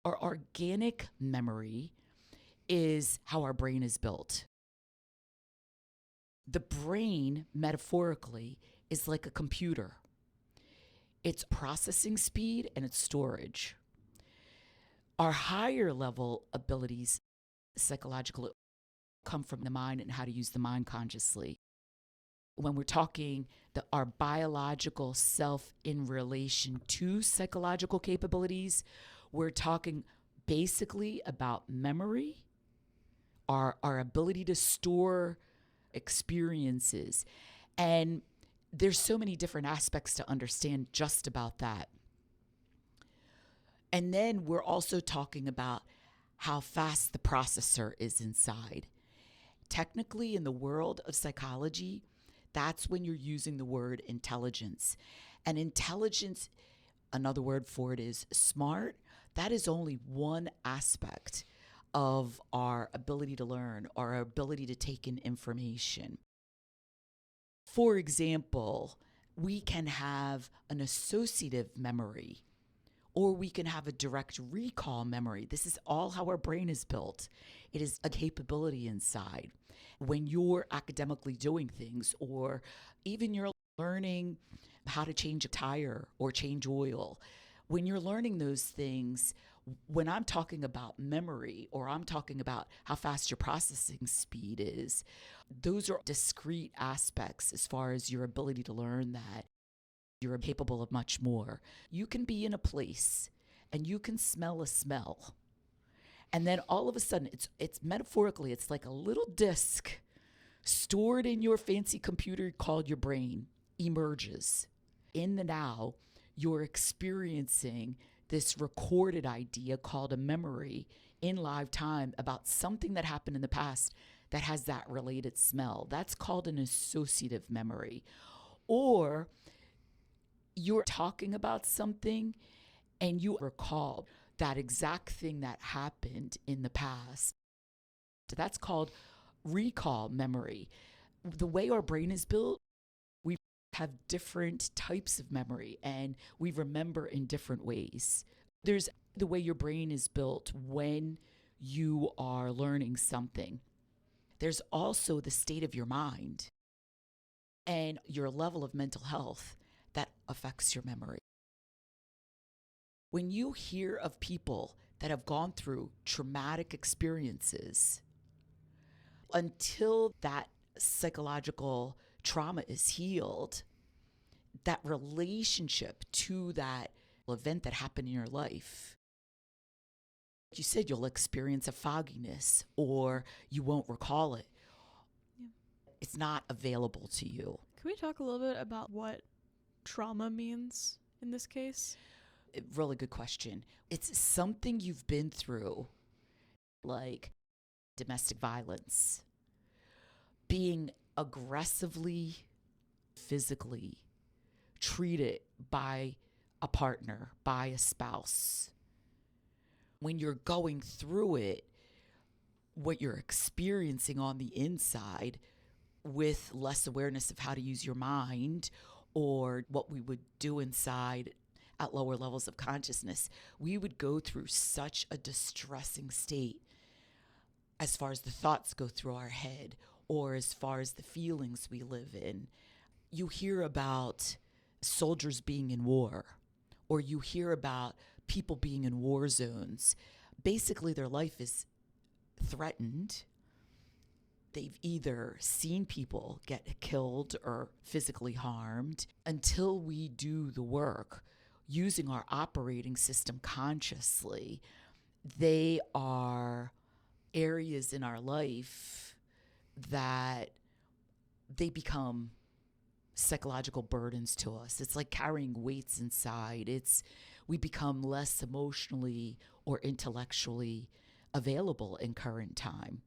our organic memory is how our brain is built. The brain, metaphorically, is like a computer. It's processing speed and it's storage. Our higher level abilities, psychological, come from the mind and how to use the mind consciously. When we're talking our biological self in relation to psychological capabilities, we're talking basically about memory, our ability to store experiences. And there's so many different aspects to understand just about that. And then we're also talking about how fast the processor is inside. Technically, in the world of psychology, that's when you're using the word intelligence. And intelligence, another word for it is smart. That is only one aspect of our ability to learn, our ability to take in information. For example, we can have an associative memory, or we can have a direct recall memory. This is all how our brain is built. It is a capability inside. When you're academically doing things, or even you're learning how to change a tire or change oil, when you're learning those things, when I'm talking about memory, or I'm talking about how fast your processing speed is, those are discrete aspects as far as your ability to learn that. You're capable of much more. You can be in a place and you can smell a smell. And then all of a sudden, it's metaphorically, it's like a little disc stored in your fancy computer called your brain emerges. In the now, you're experiencing this recorded idea called a memory in live time about something that happened in the past that has that related smell. That's called an associative memory. Or you're talking about something and you recall that exact thing that happened in the past. That's called recall memory. The way our brain is built, we have different types of memory and we remember in different ways. There's the way your brain is built when you are learning something. There's also the state of your mind and your level of mental health that affects your memory. When you hear of people that have gone through traumatic experiences, until that psychological trauma is healed, that relationship to that event that happened in your life, like you said, you'll experience a fogginess or you won't recall it. Yeah. It's not available to you. Can we talk a little bit about what trauma means in this case? Really good question. It's something you've been through, like domestic violence, being aggressively, physically treated by a partner, by a spouse. When you're going through it, what you're experiencing on the inside with less awareness of how to use your mind or what we would do inside at lower levels of consciousness, we would go through such a distressing state as far as the thoughts go through our head or as far as the feelings we live in. You hear about soldiers being in war, or you hear about people being in war zones. Basically, their life is threatened. They've either seen people get killed or physically harmed. Until we do the work using our operating system consciously, they are areas in our life that they become psychological burdens to us. It's like carrying weights inside. We become less emotionally or intellectually available in current time.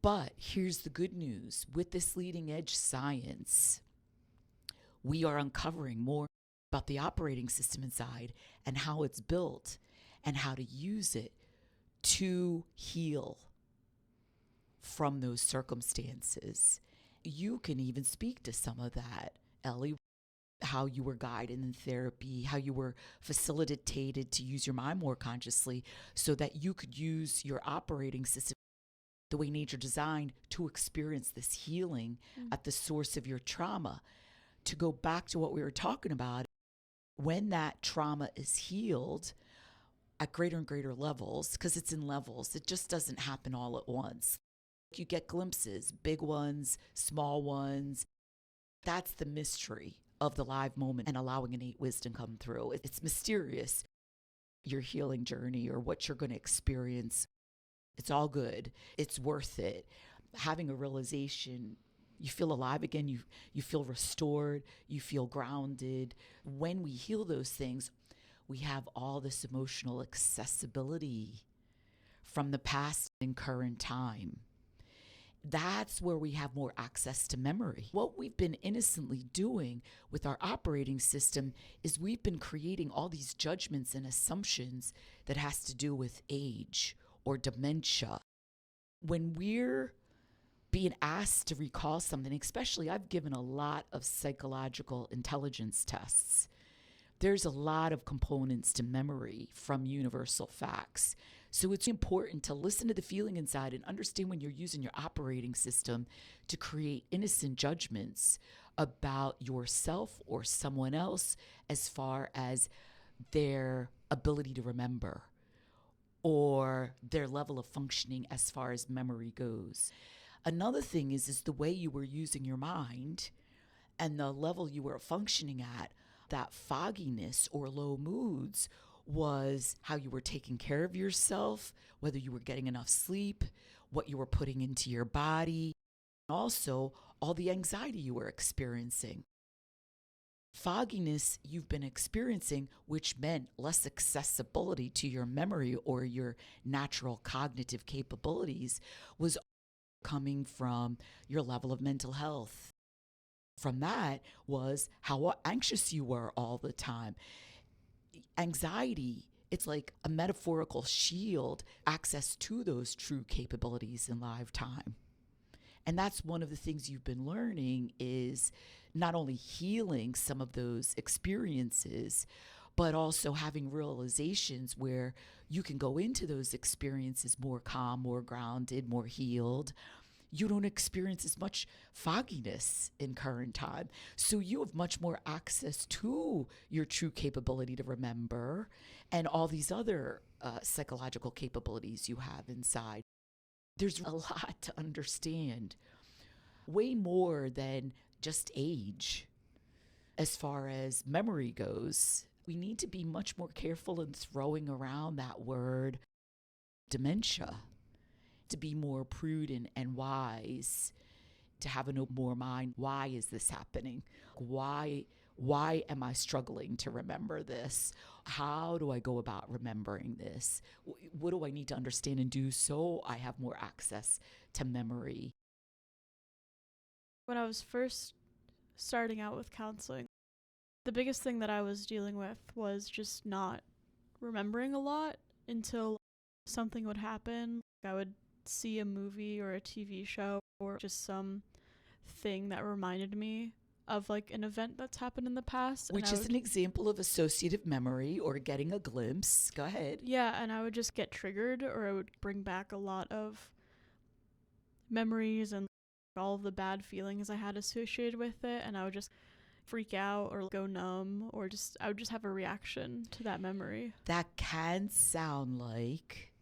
But here's the good news. With this leading edge science, we are uncovering more about the operating system inside and how it's built and how to use it to heal from those circumstances. You can even speak to some of that, Ellie, how you were guided in therapy, how you were facilitated to use your mind more consciously so that you could use your operating system the way nature designed to experience this healing at the source of your trauma. To go back to what we were talking about, when that trauma is healed, at greater and greater levels, because it's in levels. It just doesn't happen all at once. You get glimpses, big ones, small ones. That's the mystery of the live moment and allowing innate wisdom come through. It's mysterious, your healing journey or what you're going to experience. It's all good. It's worth it. Having a realization, you feel alive again. You feel restored. You feel grounded. When we heal those things, we have all this emotional accessibility from the past and current time. That's where we have more access to memory. What we've been innocently doing with our operating system is we've been creating all these judgments and assumptions that has to do with age or dementia. When we're being asked to recall something, especially I've given a lot of psychological intelligence tests. There's a lot of components to memory from universal facts. So it's important to listen to the feeling inside and understand when you're using your operating system to create innocent judgments about yourself or someone else as far as their ability to remember or their level of functioning as far as memory goes. Another thing is the way you were using your mind and the level you were functioning at. That fogginess or low moods was how you were taking care of yourself, whether you were getting enough sleep, what you were putting into your body, and also all the anxiety you were experiencing. Fogginess you've been experiencing, which meant less accessibility to your memory or your natural cognitive capabilities, was coming from your level of mental health. From that was how anxious you were all the time. Anxiety, it's like a metaphorical shield, access to those true capabilities in live time. And that's one of the things you've been learning is not only healing some of those experiences, but also having realizations where you can go into those experiences more calm, more grounded, more healed. You don't experience as much fogginess in current time. So you have much more access to your true capability to remember and all these other psychological capabilities you have inside. There's a lot to understand, way more than just age. As far as memory goes, we need to be much more careful in throwing around that word dementia, to be more prudent and wise, to have an open more mind. Why is this happening? Why am I struggling to remember this? How do I go about remembering this? What do I need to understand and do so I have more access to memory? When I was first starting out with counseling, the biggest thing that I was dealing with was just not remembering a lot until something would happen. I would see a movie or a TV show or just some thing that reminded me of like an event that's happened in the past. Which is an example of associative memory or getting a glimpse. Go ahead. Yeah, and I would just get triggered or it would bring back a lot of memories and all of the bad feelings I had associated with it, and I would just freak out or go numb or I would just have a reaction to that memory. That can sound like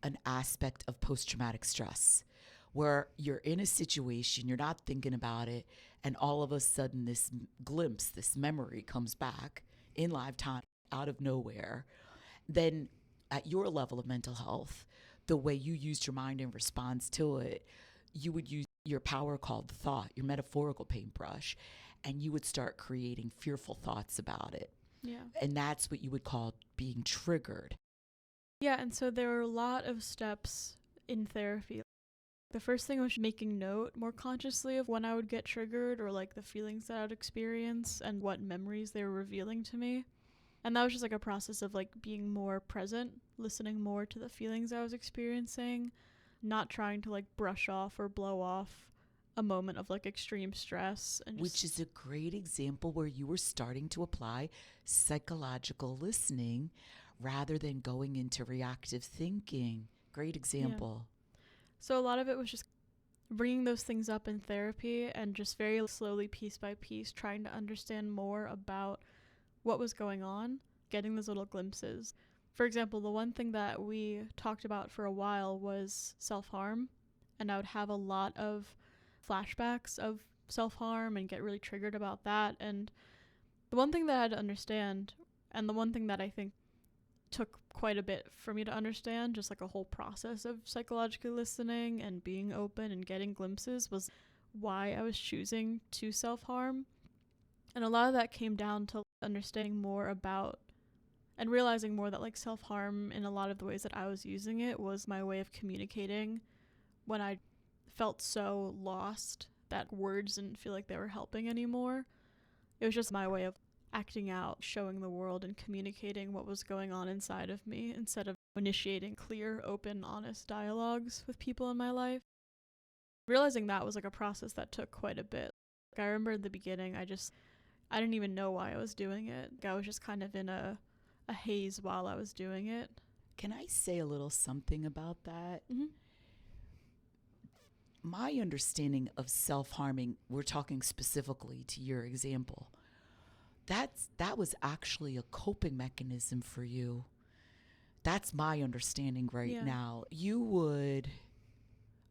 an aspect of post-traumatic stress where you're in a situation, you're not thinking about it, and all of a sudden this glimpse, this memory comes back in live time out of nowhere. Then at your level of mental health, the way you used your mind in response to it, you would use your power called thought, your metaphorical paintbrush, and you would start creating fearful thoughts about it. Yeah. And that's what you would call being triggered. Yeah, and so there were a lot of steps in therapy. The first thing was making note more consciously of when I would get triggered or like the feelings that I would experience and what memories they were revealing to me. And that was just like a process of like being more present, listening more to the feelings I was experiencing, not trying to like brush off or blow off a moment of like extreme stress. And which is a great example where you were starting to apply psychological listening rather than going into reactive thinking. Great example. Yeah. So a lot of it was just bringing those things up in therapy and just very slowly, piece by piece, trying to understand more about what was going on, getting those little glimpses. For example, the one thing that we talked about for a while was self-harm, and I would have a lot of flashbacks of self-harm and get really triggered about that. And the one thing that I had to understand, and the one thing that I think took quite a bit for me to understand, just like a whole process of psychologically listening and being open and getting glimpses, was why I was choosing to self-harm. And a lot of that came down to understanding more about and realizing more that like self-harm in a lot of the ways that I was using it was my way of communicating when I felt so lost that words didn't feel like they were helping anymore. It was just my way of acting out, showing the world and communicating what was going on inside of me instead of initiating clear, open, honest dialogues with people in my life. Realizing that was like a process that took quite a bit. Like, I remember in the beginning, I didn't even know why I was doing it. I was just kind of in a haze while I was doing it. Can I say a little something about that? Mm-hmm. My understanding of self-harming, we're talking specifically to your example, that was actually a coping mechanism for you. That's my understanding right now. You would,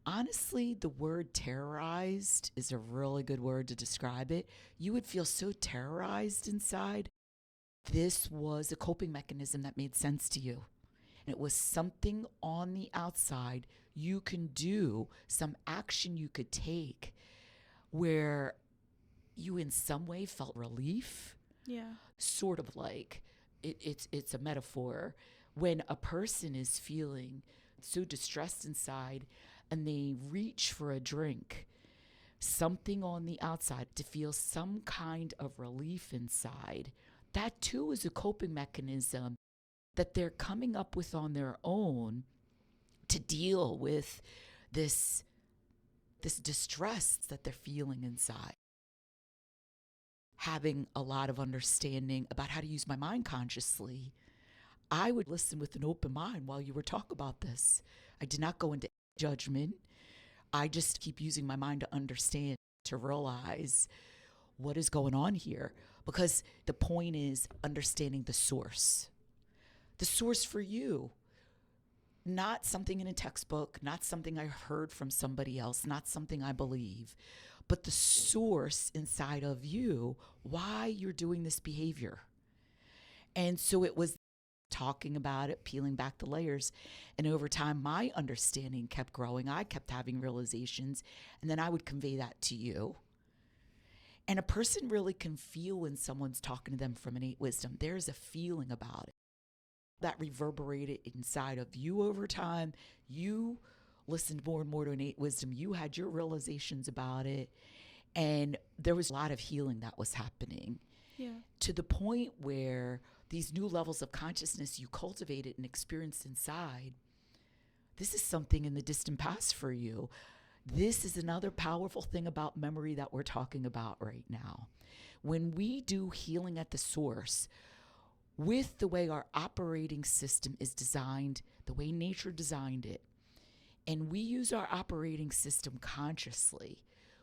honestly, the word terrorized is a really good word to describe it. You would feel so terrorized inside. This was a coping mechanism that made sense to you. And it was something on the outside you can do, some action you could take where you in some way felt relief. Yeah. Sort of like it's a metaphor. When a person is feeling so distressed inside and they reach for a drink, something on the outside to feel some kind of relief inside, that too is a coping mechanism that they're coming up with on their own to deal with this distress that they're feeling inside. Having a lot of understanding about how to use my mind consciously, I would listen with an open mind while you were talking about this. I did not go into judgment. I just keep using my mind to understand, to realize what is going on here. Because the point is understanding the source. The source for you. Not something in a textbook, not something I heard from somebody else, not something I believe, but the source inside of you, why you're doing this behavior. And so it was talking about it, peeling back the layers. And over time, my understanding kept growing. I kept having realizations, and then I would convey that to you. And a person really can feel when someone's talking to them from innate wisdom. There's a feeling about it that reverberated inside of you over time. You listened more and more to innate wisdom. You had your realizations about it. And there was a lot of healing that was happening. Yeah. To the point where these new levels of consciousness you cultivated and experienced inside, this is something in the distant past for you. This is another powerful thing about memory that we're talking about right now. When we do healing at the source, with the way our operating system is designed, the way nature designed it, and we use our operating system consciously,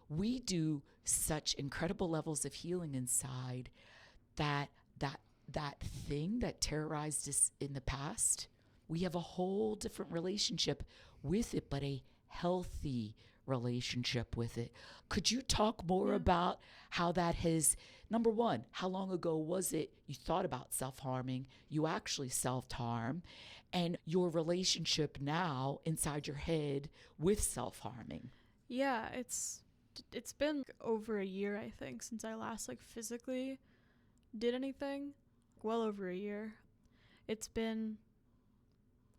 we do such incredible levels of healing inside that thing that terrorized us in the past, we have a whole different relationship with it, but a healthy relationship with it. Could you talk more about how that has, number one, how long ago was it you thought about self-harming, you actually self-harm, and your relationship now inside your head with self-harming? Yeah, it's been over a year, I think, since I last like physically did anything. Well over a year. It's been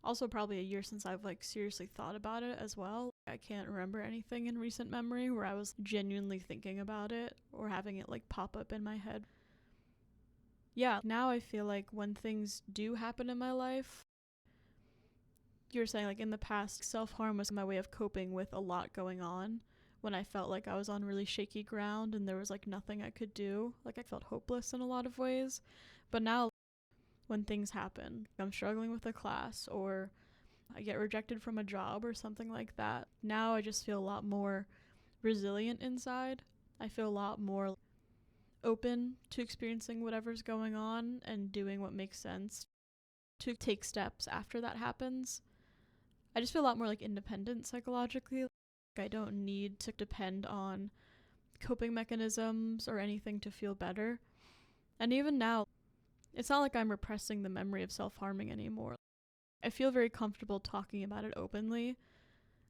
also probably a year since I've like seriously thought about it as well. I can't remember anything in recent memory where I was genuinely thinking about it or having it like pop up in my head. Yeah, now I feel like when things do happen in my life, you're saying like in the past, self-harm was my way of coping with a lot going on. When I felt like I was on really shaky ground and there was like nothing I could do, like I felt hopeless in a lot of ways. But now when things happen, I'm struggling with a class or I get rejected from a job or something like that, now I just feel a lot more resilient inside. I feel a lot more open to experiencing whatever's going on and doing what makes sense. to take steps after that happens. I just feel a lot more like independent psychologically. I don't need to depend on coping mechanisms or anything to feel better. And even now, it's not like I'm repressing the memory of self-harming anymore. I feel very comfortable talking about it openly.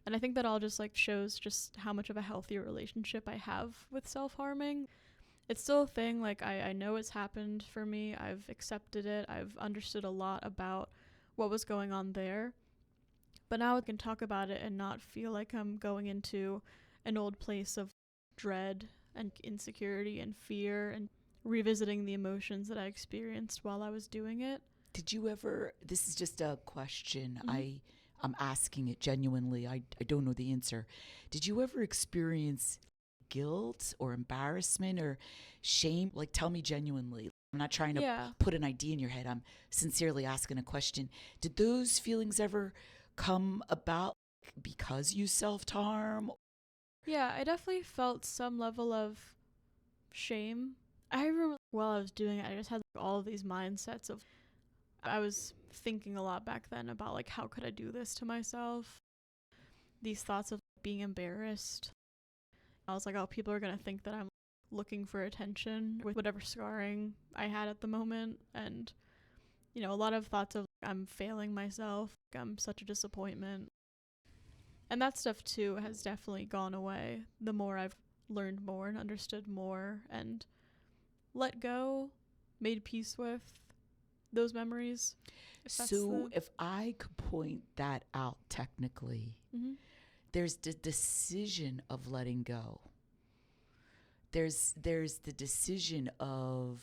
And I think that all just like shows just how much of a healthier relationship I have with self-harming. It's still a thing. Like I know it's happened for me. I've accepted it. I've understood a lot about what was going on there. But now I can talk about it and not feel like I'm going into an old place of dread and insecurity and fear and revisiting the emotions that I experienced while I was doing it. Did you ever, this is just a question, Mm-hmm. I'm asking it genuinely, I don't know the answer. Did you ever experience guilt or embarrassment or shame? Like, tell me genuinely. I'm not trying to Yeah. put an idea in your head. I'm sincerely asking a question. Did those feelings ever come about because you self-harm? Yeah, I definitely felt some level of shame. I remember while I was doing it, I just had like, all of these mindsets of I was thinking a lot back then about like how could I do this to myself? These thoughts of being embarrassed. I was like, oh, people are going to think that I'm looking for attention with whatever scarring I had at the moment. And, you know, a lot of thoughts of I'm failing myself. I'm such a disappointment. And that stuff too has definitely gone away the more I've learned more and understood more and let go, made peace with those memories. So if I could point that out technically, Mm-hmm. there's the decision of letting go. There's the decision of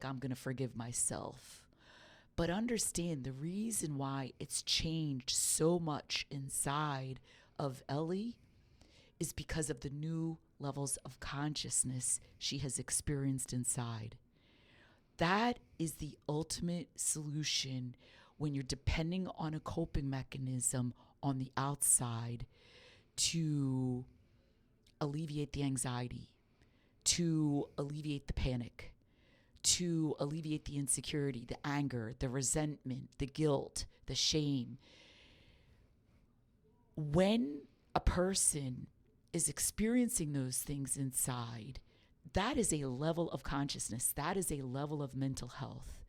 I'm going to forgive myself. But understand the reason why it's changed so much inside of Ellie is because of the new levels of consciousness she has experienced inside. That is the ultimate solution when you're depending on a coping mechanism on the outside to alleviate the anxiety, to alleviate the panic, to alleviate the insecurity, the anger, the resentment, the guilt, the shame. When a person is experiencing those things inside, that is a level of consciousness. That is a level of mental health.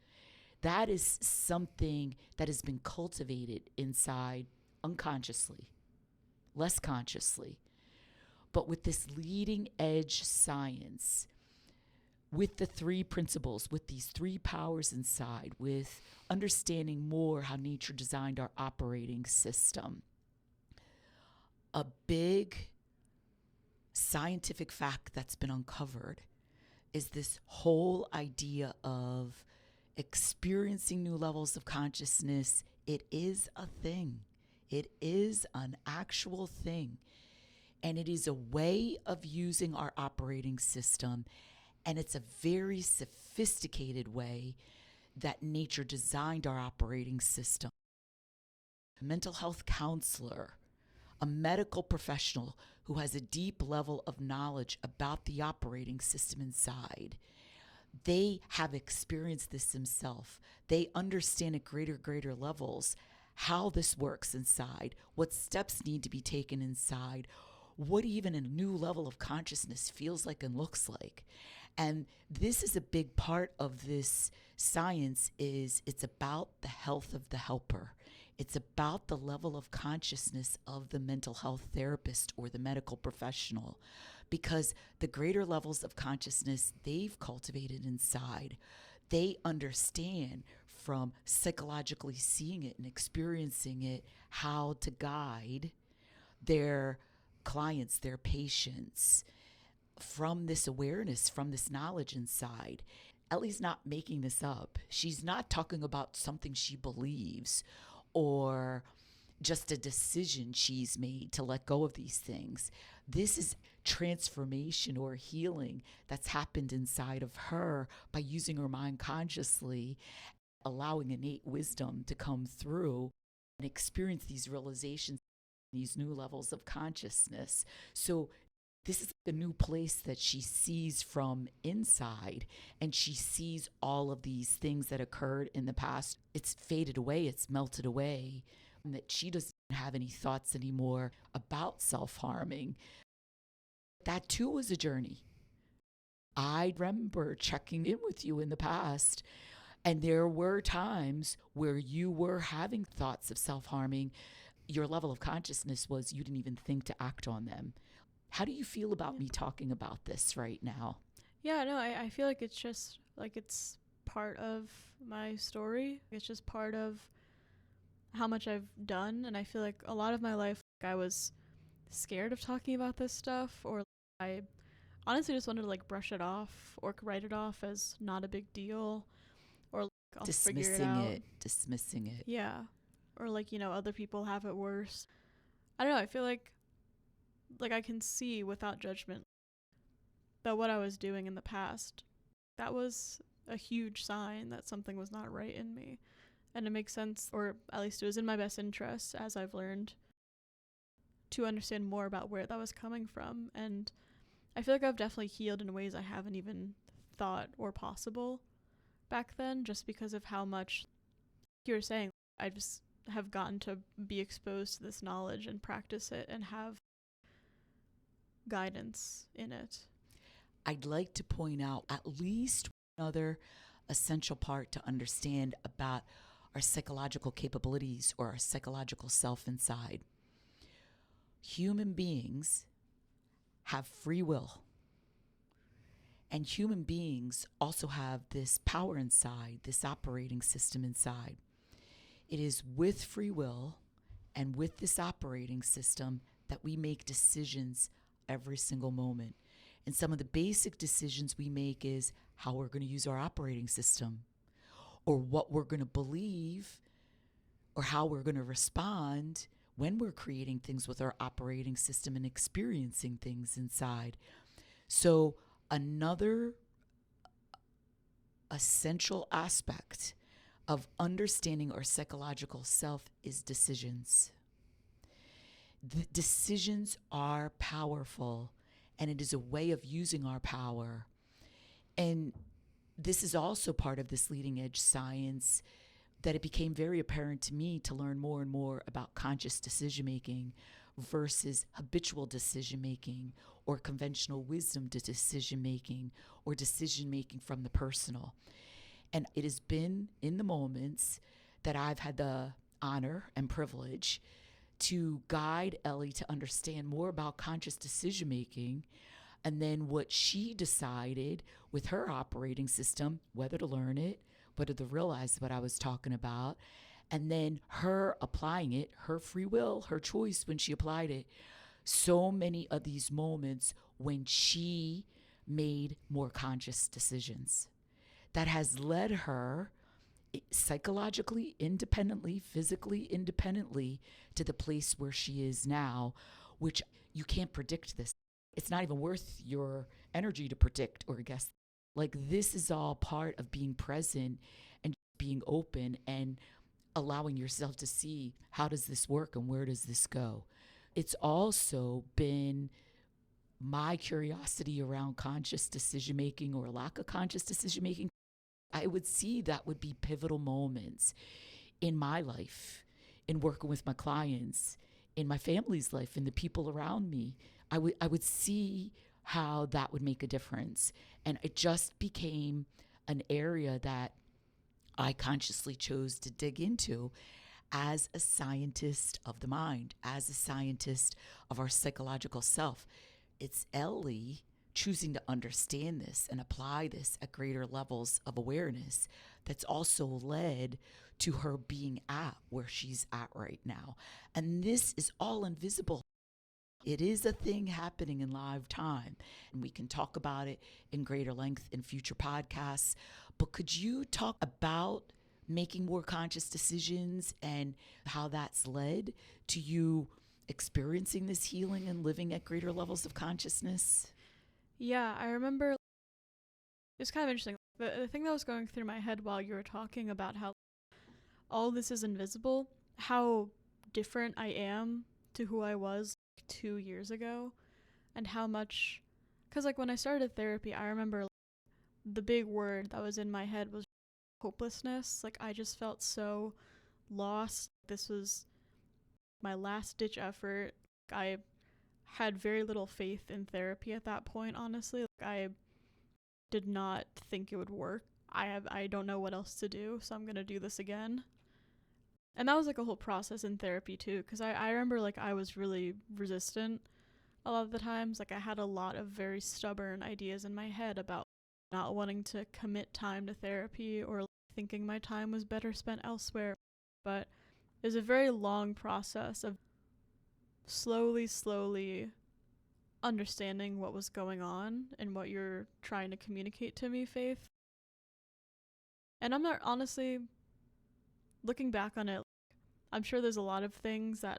That is something that has been cultivated inside unconsciously, less consciously. But with this leading edge science, with the three principles, with these three powers inside, with understanding more how nature designed our operating system, a big scientific fact that's been uncovered is this whole idea of experiencing new levels of consciousness. It is a thing. It is an actual thing. And it is a way of using our operating system. And it's a very sophisticated way that nature designed our operating system. A mental health counselor, a medical professional who has a deep level of knowledge about the operating system inside, they have experienced this themselves. They understand at greater levels how this works inside, what steps need to be taken inside, what even a new level of consciousness feels like and looks like. And this is a big part of this science is it's about the health of the helper. It's about the level of consciousness of the mental health therapist or the medical professional, because the greater levels of consciousness they've cultivated inside, they understand from psychologically seeing it and experiencing it how to guide their clients, their patients, from this awareness, from this knowledge inside. Ellie's not making this up. She's not talking about something she believes or just a decision she's made to let go of these things. This is transformation or healing that's happened inside of her by using her mind consciously, allowing innate wisdom to come through and experience these realizations, these new levels of consciousness. So this is the new place that she sees from inside, and she sees all of these things that occurred in the past. It's faded away, it's melted away, and that she doesn't have any thoughts anymore about self-harming. That too was a journey. I remember checking in with you in the past, and there were times where you were having thoughts of self-harming. Your level of consciousness was you didn't even think to act on them. How do you feel about me talking about this right now? Yeah, no, I feel like it's just like it's part of my story. It's just part of how much I've done. And I feel like a lot of my life, I was scared of talking about this stuff, or I honestly just wanted to like brush it off or write it off as not a big deal, or like, I'll figure it out. Dismissing it. Yeah. Or like, other people have it worse. I don't know. I feel like I can see without judgment that what I was doing in the past, that was a huge sign that something was not right in me. And it makes sense, or at least it was in my best interest, as I've learned, to understand more about where that was coming from. And I feel like I've definitely healed in ways I haven't even thought or possible back then, just because of how much, like you were saying, I just have gotten to be exposed to this knowledge and practice it and have guidance in it. I'd like to point out at least another essential part to understand about our psychological capabilities or our psychological self inside. Human beings have free will. And human beings also have this power inside, this operating system inside. It is with free will and with this operating system that we make decisions every single moment. And some of the basic decisions we make is how we're going to use our operating system, or what we're going to believe, or how we're going to respond when we're creating things with our operating system and experiencing things inside. So another essential aspect of understanding our psychological self is decisions. The decisions are powerful, and it is a way of using our power. And this is also part of this leading edge science that it became very apparent to me to learn more and more about conscious decision making versus habitual decision making, or conventional wisdom to decision making, or decision making from the personal. And it has been in the moments that I've had the honor and privilege to guide Ellie to understand more about conscious decision making, and then what she decided with her operating system, whether to learn it, whether to realize what I was talking about, and then her applying it, her free will, her choice when she applied it. So many of these moments when she made more conscious decisions that has led her psychologically independently, physically independently, to the place where she is now, which you can't predict this. It's not even worth your energy to predict or guess. Like, this is all part of being present and being open and allowing yourself to see, how does this work and where does this go? It's also been my curiosity around conscious decision making or lack of conscious decision making. I would see that would be pivotal moments in my life, in working with my clients, in my family's life, in the people around me. I would see how that would make a difference. And it just became an area that I consciously chose to dig into as a scientist of the mind, as a scientist of our psychological self. It's Ellie choosing to understand this and apply this at greater levels of awareness that's also led to her being at where she's at right now. And this is all invisible. It is a thing happening in live time, and we can talk about it in greater length in future podcasts. But could you talk about making more conscious decisions and how that's led to you experiencing this healing and living at greater levels of consciousness? Yeah, I remember it's kind of interesting. The thing that was going through my head while you were talking about how all this is invisible, how different I am to who I was 2 years ago, and how much Because, like, when I started therapy, I remember the big word that was in my head was hopelessness. Like, I just felt so lost. This was my last ditch effort. I had very little faith in therapy at that point, honestly. Like, I did not think it would work. I don't know what else to do, so I'm going to do this again. And that was like a whole process in therapy too, because I remember like I was really resistant a lot of the times. Like I had a lot of very stubborn ideas in my head about not wanting to commit time to therapy or thinking my time was better spent elsewhere. But it was a very long process of slowly understanding what was going on and what you're trying to communicate to me, Faith. And I'm not, honestly, looking back on it, I'm sure there's a lot of things that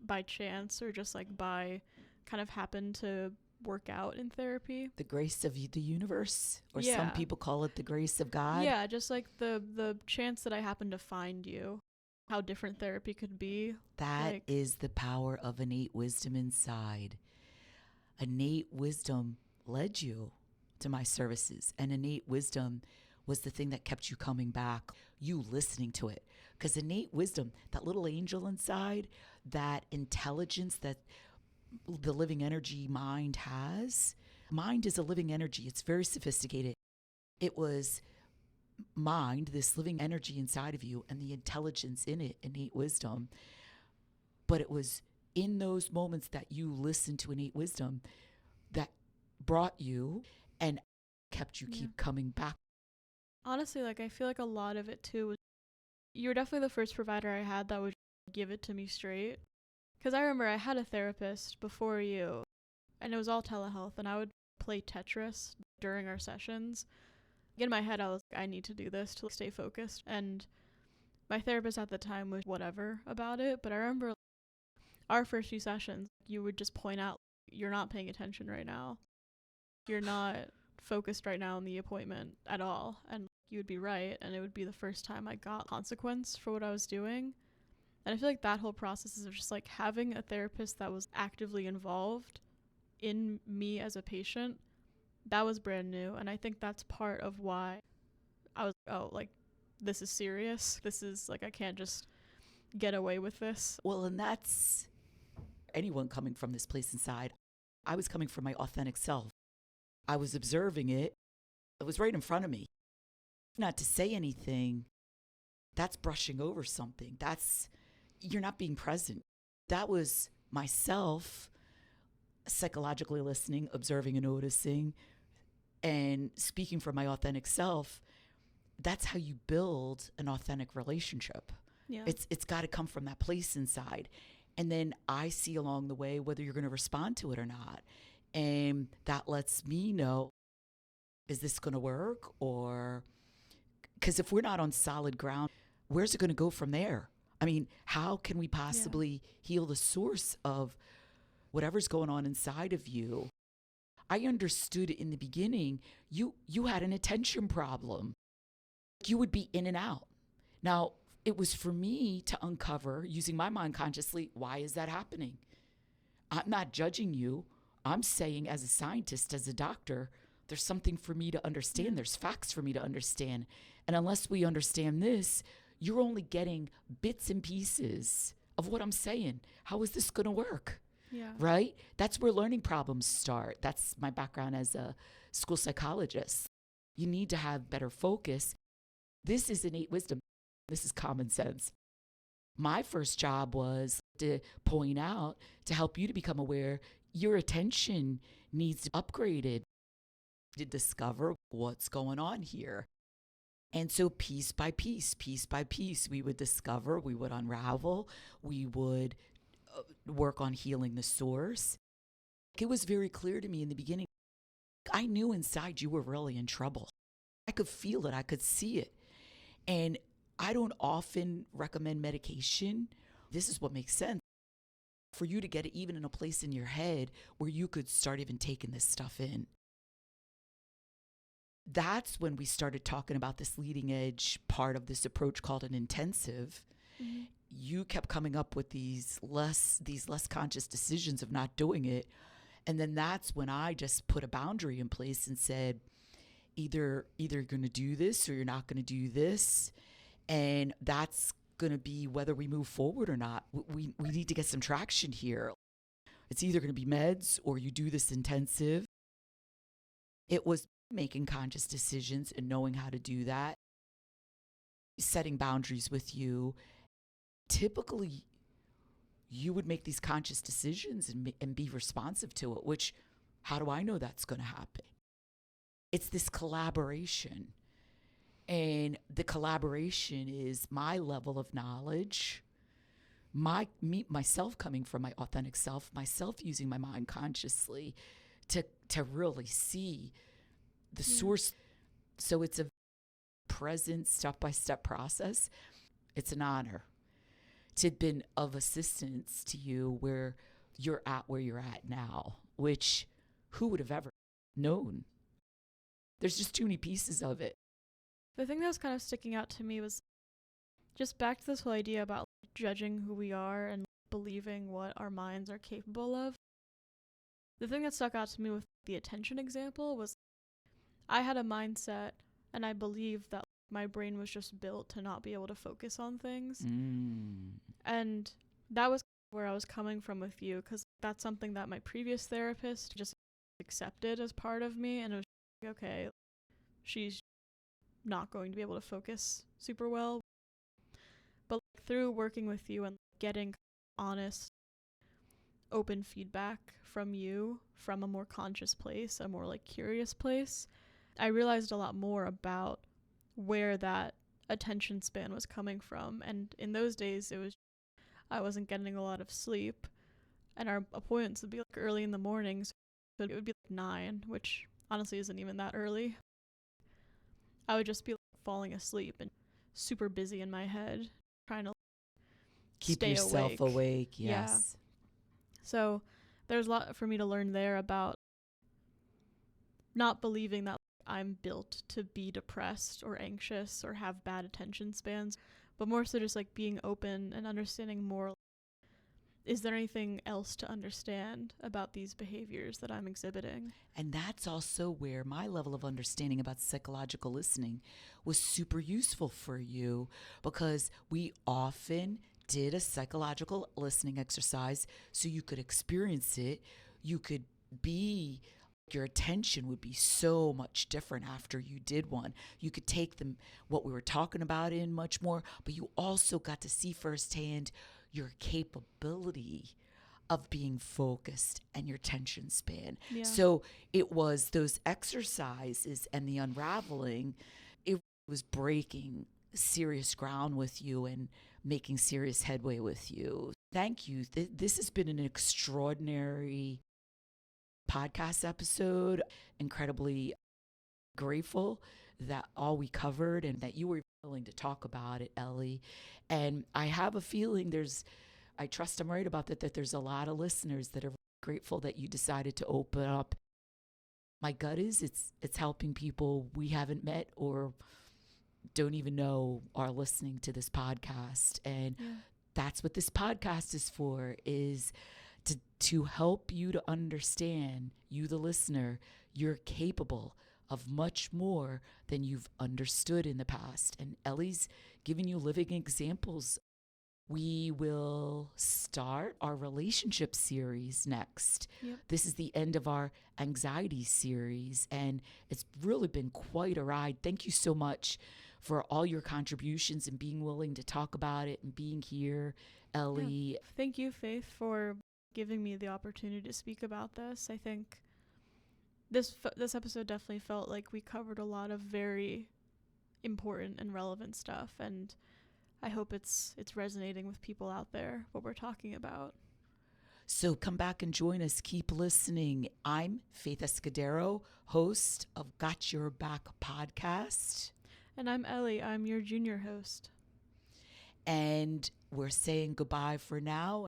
by chance or just like by kind of happen to work out in therapy. The grace of the universe, or Yeah. some people call it the grace of God. Yeah, just like the chance that I happened to find you, how different therapy could be. That is the power of innate wisdom inside. Innate wisdom led you to my services, and innate wisdom was the thing that kept you coming back, you listening to it. Because innate wisdom, that little angel inside, that intelligence that the living energy mind has, mind is a living energy. It's very sophisticated. It was mind, this living energy inside of you, and the intelligence in it, innate wisdom. But it was in those moments that you listened to innate wisdom that brought you and kept you keep coming back. Honestly, like I feel like a lot of it too was you were definitely the first provider I had that would give it to me straight. Because I remember I had a therapist before you, and it was all telehealth, and I would play Tetris during our sessions. In my head, I was like, I need to do this to stay focused. And my therapist at the time was whatever about it, but I remember our first few sessions, you would just point out, you're not paying attention right now. You're not focused right now on the appointment at all. And you would be right, and it would be the first time I got consequence for what I was doing. And I feel like that whole process of just like having a therapist that was actively involved in me as a patient, that was brand new. And I think that's part of why I was, oh, like, this is serious. This is like, I can't just get away with this. Well, and that's anyone coming from this place inside. I was coming from my authentic self. I was observing it. It was right in front of me. Not to say anything, that's brushing over something. You're not being present. That was myself psychologically listening, observing and noticing, and speaking from my authentic self. That's how you build an authentic relationship. Yeah. It's got to come from that place inside. And then I see along the way whether you're going to respond to it or not. And that lets me know, is this going to work? Or, because if we're not on solid ground, where's it going to go from there? I mean, how can we possibly heal the source of whatever's going on inside of you? I understood in the beginning, you had an attention problem. You would be in and out. Now, it was for me to uncover, using my mind consciously, why is that happening? I'm not judging you. I'm saying, as a scientist, as a doctor, there's something for me to understand. Yeah. There's facts for me to understand. And unless we understand this, you're only getting bits and pieces of what I'm saying. How is this going to work? Yeah. Right? That's where learning problems start. That's my background as a school psychologist. You need to have better focus. This is innate wisdom. This is common sense. My first job was to point out, to help you to become aware, your attention needs to be upgraded, to discover what's going on here. And so piece by piece, we would discover, we would unravel, we would work on healing the source. It was very clear to me in the beginning, I knew inside you were really in trouble. I could feel it, I could see it. And I don't often recommend medication. This is what makes sense. For you to get it even in a place in your head where you could start even taking this stuff in. That's when we started talking about this leading edge part of this approach called an intensive. Mm-hmm. You kept coming up with these less conscious decisions of not doing it. And then that's when I just put a boundary in place and said, either you're going to do this or you're not going to do this. And that's going to be whether we move forward or not. We need to get some traction here. It's either going to be meds or you do this intensive. It was making conscious decisions and knowing how to do that, setting boundaries with you. Typically, you would make these conscious decisions and be responsive to it, which, how do I know that's going to happen? It's this collaboration. And the collaboration is my level of knowledge, myself coming from my authentic self, myself using my mind consciously to really see the source. So it's a present step-by-step process. It's an honor to have been of assistance to you where you're at now, which who would have ever known? There's just too many pieces of it. The thing that was kind of sticking out to me was just back to this whole idea about judging who we are and believing what our minds are capable of. The thing that stuck out to me with the attention example was I had a mindset and I believed that my brain was just built to not be able to focus on things. And that was where I was coming from with you, because that's something that my previous therapist just accepted as part of me, and it was like, okay, she's not going to be able to focus super well. But through working with you and getting honest, open feedback from you from a more conscious place, a more curious place, I realized a lot more about where that attention span was coming from. And in those days, I wasn't getting a lot of sleep, and our appointments would be early in the mornings, so it would be 9, which honestly isn't even that early. I would just be falling asleep and super busy in my head, trying to keep stay yourself awake. Yes. Yeah. So there's a lot for me to learn there about not believing that I'm built to be depressed or anxious or have bad attention spans, but more so just being open and understanding more. Is there anything else to understand about these behaviors that I'm exhibiting? And that's also where my level of understanding about psychological listening was super useful for you, because we often did a psychological listening exercise so you could experience it. You could be, your attention would be so much different after you did one. You could take what we were talking about in much more, but you also got to see firsthand your capability of being focused and your attention span. Yeah. So it was those exercises and the unraveling, it was breaking serious ground with you and making serious headway with you. Thank you. This has been an extraordinary podcast episode. Incredibly grateful that all we covered and that you were willing to talk about it, Ellie. And I have a feeling I trust I'm right about that there's a lot of listeners that are grateful that you decided to open up. My gut is it's helping people we haven't met or don't even know are listening to this podcast. And that's what this podcast is for, is to help you to understand, you the listener, you're capable of much more than you've understood in the past. And Ellie's giving you living examples. We will start our relationship series next. Yep. This is the end of our anxiety series, and it's really been quite a ride. Thank you so much for all your contributions and being willing to talk about it and being here, Ellie. Yeah. Thank you, Faith, for giving me the opportunity to speak about this. I think this episode definitely felt like we covered a lot of very important and relevant stuff, and I hope it's resonating with people out there, what we're talking about. So come back and join us. Keep listening. I'm Faith Escudero, host of Got Your Back podcast. And I'm Ellie. I'm your junior host. And we're saying goodbye for now.